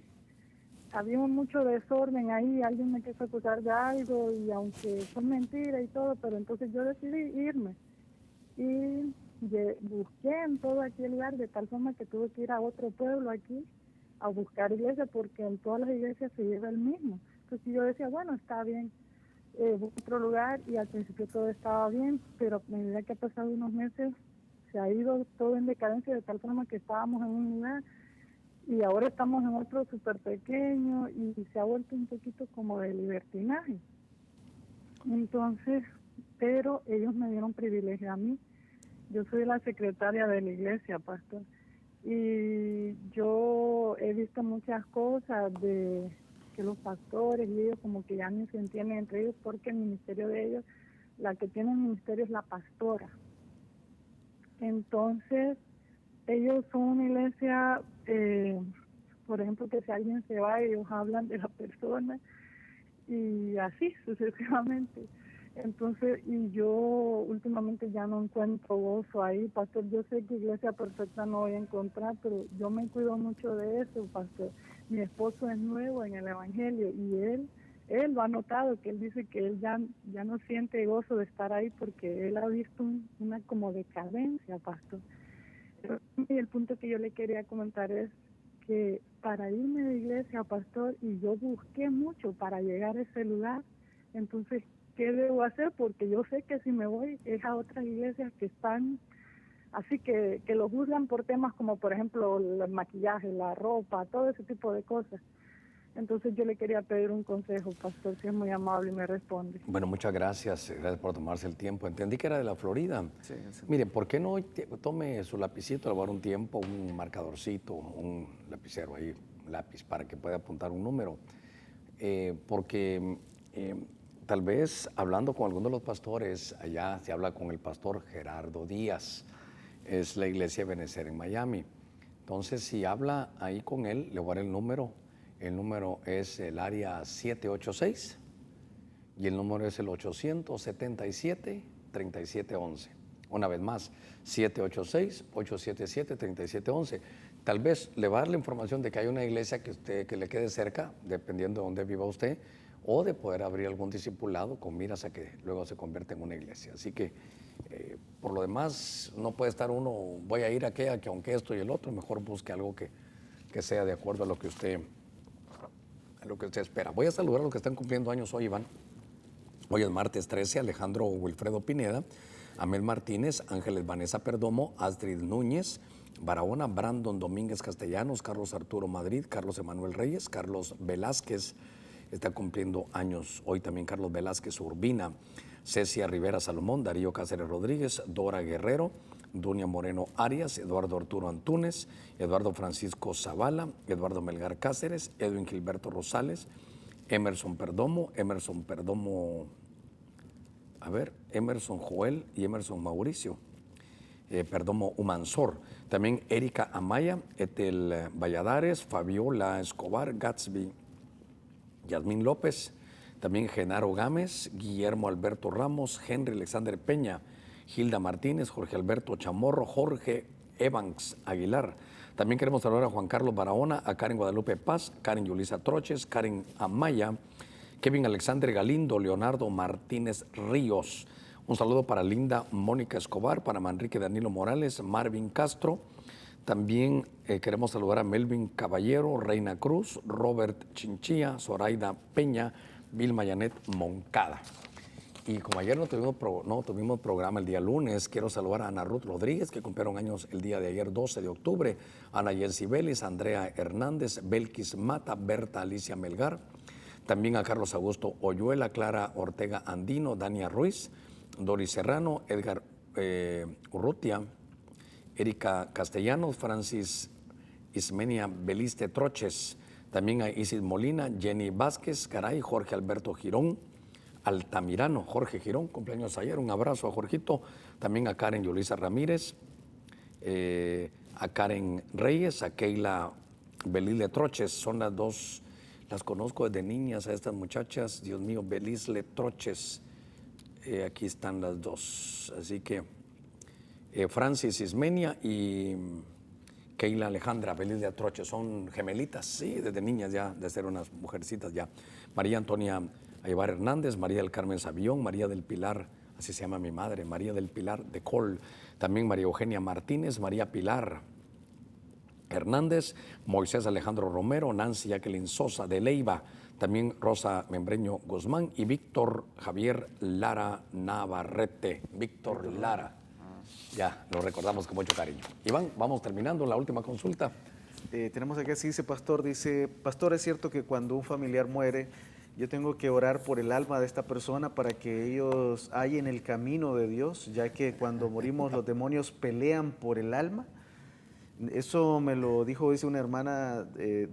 había mucho desorden ahí, alguien me quiso acusar de algo y aunque son mentiras y todo, pero entonces yo decidí irme. Y busqué en todo aquel lugar de tal forma que tuve que ir a otro pueblo aquí a buscar iglesia porque en todas las iglesias se lleva el mismo. Entonces yo decía, bueno, está bien. voy a otro lugar y al principio todo estaba bien, pero a medida que ha pasado unos meses se ha ido todo en decadencia de tal forma que estábamos en un lugar y ahora estamos en otro súper pequeño y se ha vuelto un poquito como de libertinaje. Entonces, pero ellos me dieron privilegio a mí. Yo soy la secretaria de la iglesia, pastor, y yo he visto muchas cosas de que los pastores y ellos como que ya ni se entienden entre ellos porque el ministerio de ellos, la que tiene el ministerio es la pastora. Entonces, ellos son una iglesia, por ejemplo, que si alguien se va, ellos hablan de la persona y así sucesivamente. Entonces, y yo últimamente ya no encuentro gozo ahí, pastor. Yo sé que iglesia perfecta no voy a encontrar, pero yo me cuido mucho de eso, pastor. Mi esposo es nuevo en el evangelio y él lo ha notado, que él dice que él ya no siente gozo de estar ahí porque él ha visto una como decadencia, pastor. Y el punto que yo le quería comentar es que para irme de iglesia, pastor, y yo busqué mucho para llegar a ese lugar, entonces, ¿qué debo hacer? Porque yo sé que si me voy es a otras iglesias que están así que lo juzgan por temas como, por ejemplo, el maquillaje, la ropa, todo ese tipo de cosas. Entonces yo le quería pedir un consejo, pastor, si es muy amable y me responde. Bueno, muchas gracias. Gracias por tomarse el tiempo. Entendí que era de la Florida. Sí. Mire, ¿por qué no tome su lapicito, le voy a dar un tiempo, un marcadorcito, un lapicero ahí, un lápiz, para que pueda apuntar un número? Porque tal vez hablando con algunos de los pastores, allá se habla con el pastor Gerardo Díaz, es la iglesia de Benecer en Miami. Entonces, si habla ahí con él, le voy a dar el número. El número es el área 786 y el número es el 877-3711. Una vez más, 786-877-3711. Tal vez le va a dar la información de que hay una iglesia que le quede cerca, dependiendo de dónde viva usted, o de poder abrir algún discipulado con miras a que luego se convierta en una iglesia. Así que, por lo demás, no puede estar uno, voy a ir a aquella, que aunque esto y el otro, mejor busque algo que sea de acuerdo a lo que usted espera. Voy a saludar a los que están cumpliendo años hoy, Iván. Hoy es martes 13, Alejandro Wilfredo Pineda, Amel Martínez, Ángeles Vanessa Perdomo, Astrid Núñez, Barahona, Brandon Domínguez Castellanos, Carlos Arturo Madrid, Carlos Emanuel Reyes, Carlos Velázquez, está cumpliendo años hoy también Carlos Velázquez Urbina, Cecia Rivera Salomón, Darío Cáceres Rodríguez, Dora Guerrero, Dunia Moreno Arias, Eduardo Arturo Antunes, Eduardo Francisco Zavala, Eduardo Melgar Cáceres, Edwin Gilberto Rosales, Emerson Perdomo, Emerson Joel y Emerson Mauricio, Perdomo Humansor. También Erika Amaya, Etel Valladares, Fabiola Escobar, Gatsby, Yasmín López, también Genaro Gámez, Guillermo Alberto Ramos, Henry Alexander Peña, Hilda Martínez, Jorge Alberto Chamorro, Jorge Evans Aguilar. También queremos saludar a Juan Carlos Barahona, a Karen Guadalupe Paz, Karen Yulisa Troches, Karen Amaya, Kevin Alexander Galindo, Leonardo Martínez Ríos. Un saludo para Linda Mónica Escobar, para Manrique Danilo Morales, Marvin Castro. También queremos saludar a Melvin Caballero, Reina Cruz, Robert Chinchilla, Zoraida Peña, Vilma Yanet Moncada. Y como ayer no tuvimos programa el día lunes, quiero saludar a Ana Ruth Rodríguez, que cumplieron años el día de ayer, 12 de octubre, Ana Yensi Vélez, Andrea Hernández, Belkis Mata, Berta Alicia Melgar, también a Carlos Augusto Oyuela, Clara Ortega Andino, Dania Ruiz, Doris Serrano, Edgar Urrutia, Erika Castellanos, Francis Ismenia Beliste Troches, también a Isis Molina, Jenny Vázquez, Caray, Jorge Alberto Girón, Altamirano, Jorge Girón, cumpleaños ayer, un abrazo a Jorgito, también a Karen Yulisa Ramírez, a Karen Reyes, a Keila Belisle Troches, son las dos, las conozco desde niñas a estas muchachas, Dios mío, Belisle Troches, aquí están las dos, así que Francis Ismenia y Keila Alejandra Belisle Troches, son gemelitas, sí, desde niñas ya, de ser unas mujercitas ya. María Antonia Aybar Hernández, María del Carmen Savillón, María del Pilar, así se llama mi madre, María del Pilar de Col, también María Eugenia Martínez, María Pilar Hernández, Moisés Alejandro Romero, Nancy Jacqueline Sosa de Leiva, también Rosa Membreño Guzmán y Víctor Javier Lara Navarrete. Víctor Lara. Ya, lo recordamos con mucho cariño. Iván, vamos terminando la última consulta. Tenemos aquí, así dice, pastor, es cierto que cuando un familiar muere, yo tengo que orar por el alma de esta persona para que ellos hallen el camino de Dios, ya que cuando morimos los demonios pelean por el alma. Eso me lo dijo, dice una hermana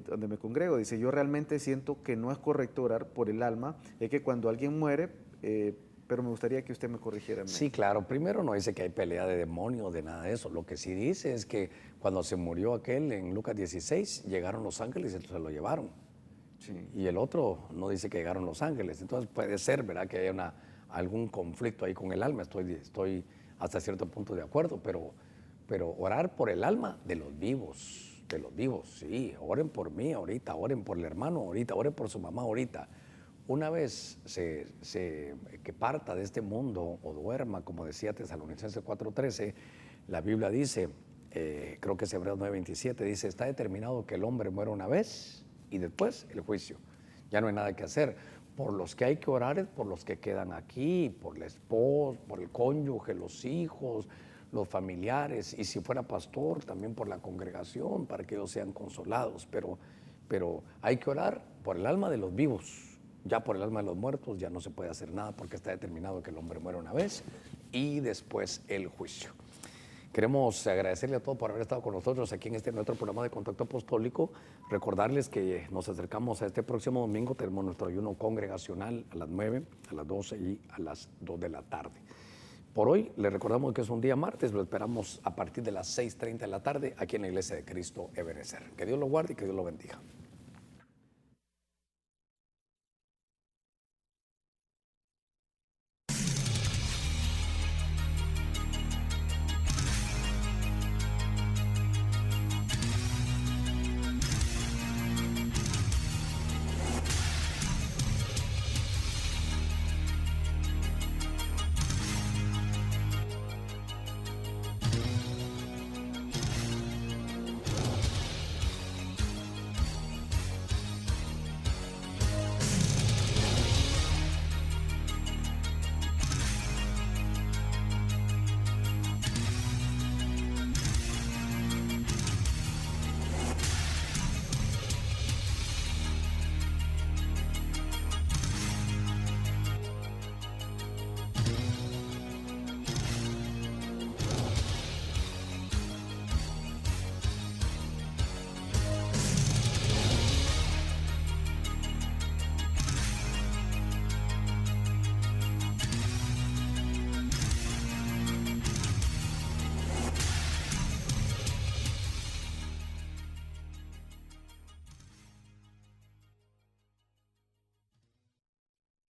donde me congrego, dice, yo realmente siento que no es correcto orar por el alma, es que cuando alguien muere, pero me gustaría que usted me corrigiera. Sí, claro, primero no dice que hay pelea de demonios, de nada de eso, lo que sí dice es que cuando se murió aquel en Lucas 16, llegaron los ángeles y se lo llevaron. Sí. Y el otro no dice que llegaron los ángeles, entonces puede ser, ¿verdad?, que haya algún conflicto ahí con el alma, estoy hasta cierto punto de acuerdo, pero orar por el alma de los vivos, sí, oren por mí ahorita, oren por el hermano ahorita, oren por su mamá ahorita. Una vez que parta de este mundo o duerma, como decía Tesalonicenses 4:13, la Biblia dice, creo que es Hebreos 9:27, dice, está determinado que el hombre muera una vez y después el juicio. Ya no hay nada que hacer. Por los que hay que orar es por los que quedan aquí, por la esposa, por el cónyuge, los hijos, los familiares, y si fuera pastor, también por la congregación, para que ellos sean consolados. Pero hay que orar por el alma de los vivos. Ya por el alma de los muertos ya no se puede hacer nada porque está determinado que el hombre muere una vez y después el juicio. Queremos agradecerle a todos por haber estado con nosotros aquí en nuestro programa de Contacto Apostólico. Recordarles que nos acercamos a este próximo domingo. Tenemos nuestro ayuno congregacional a las 9, a las 12 y a las 2 de la tarde. Por hoy les recordamos que es un día martes. Lo esperamos a partir de las 6:30 de la tarde aquí en la Iglesia de Cristo Ebenezer. Que Dios lo guarde y que Dios lo bendiga.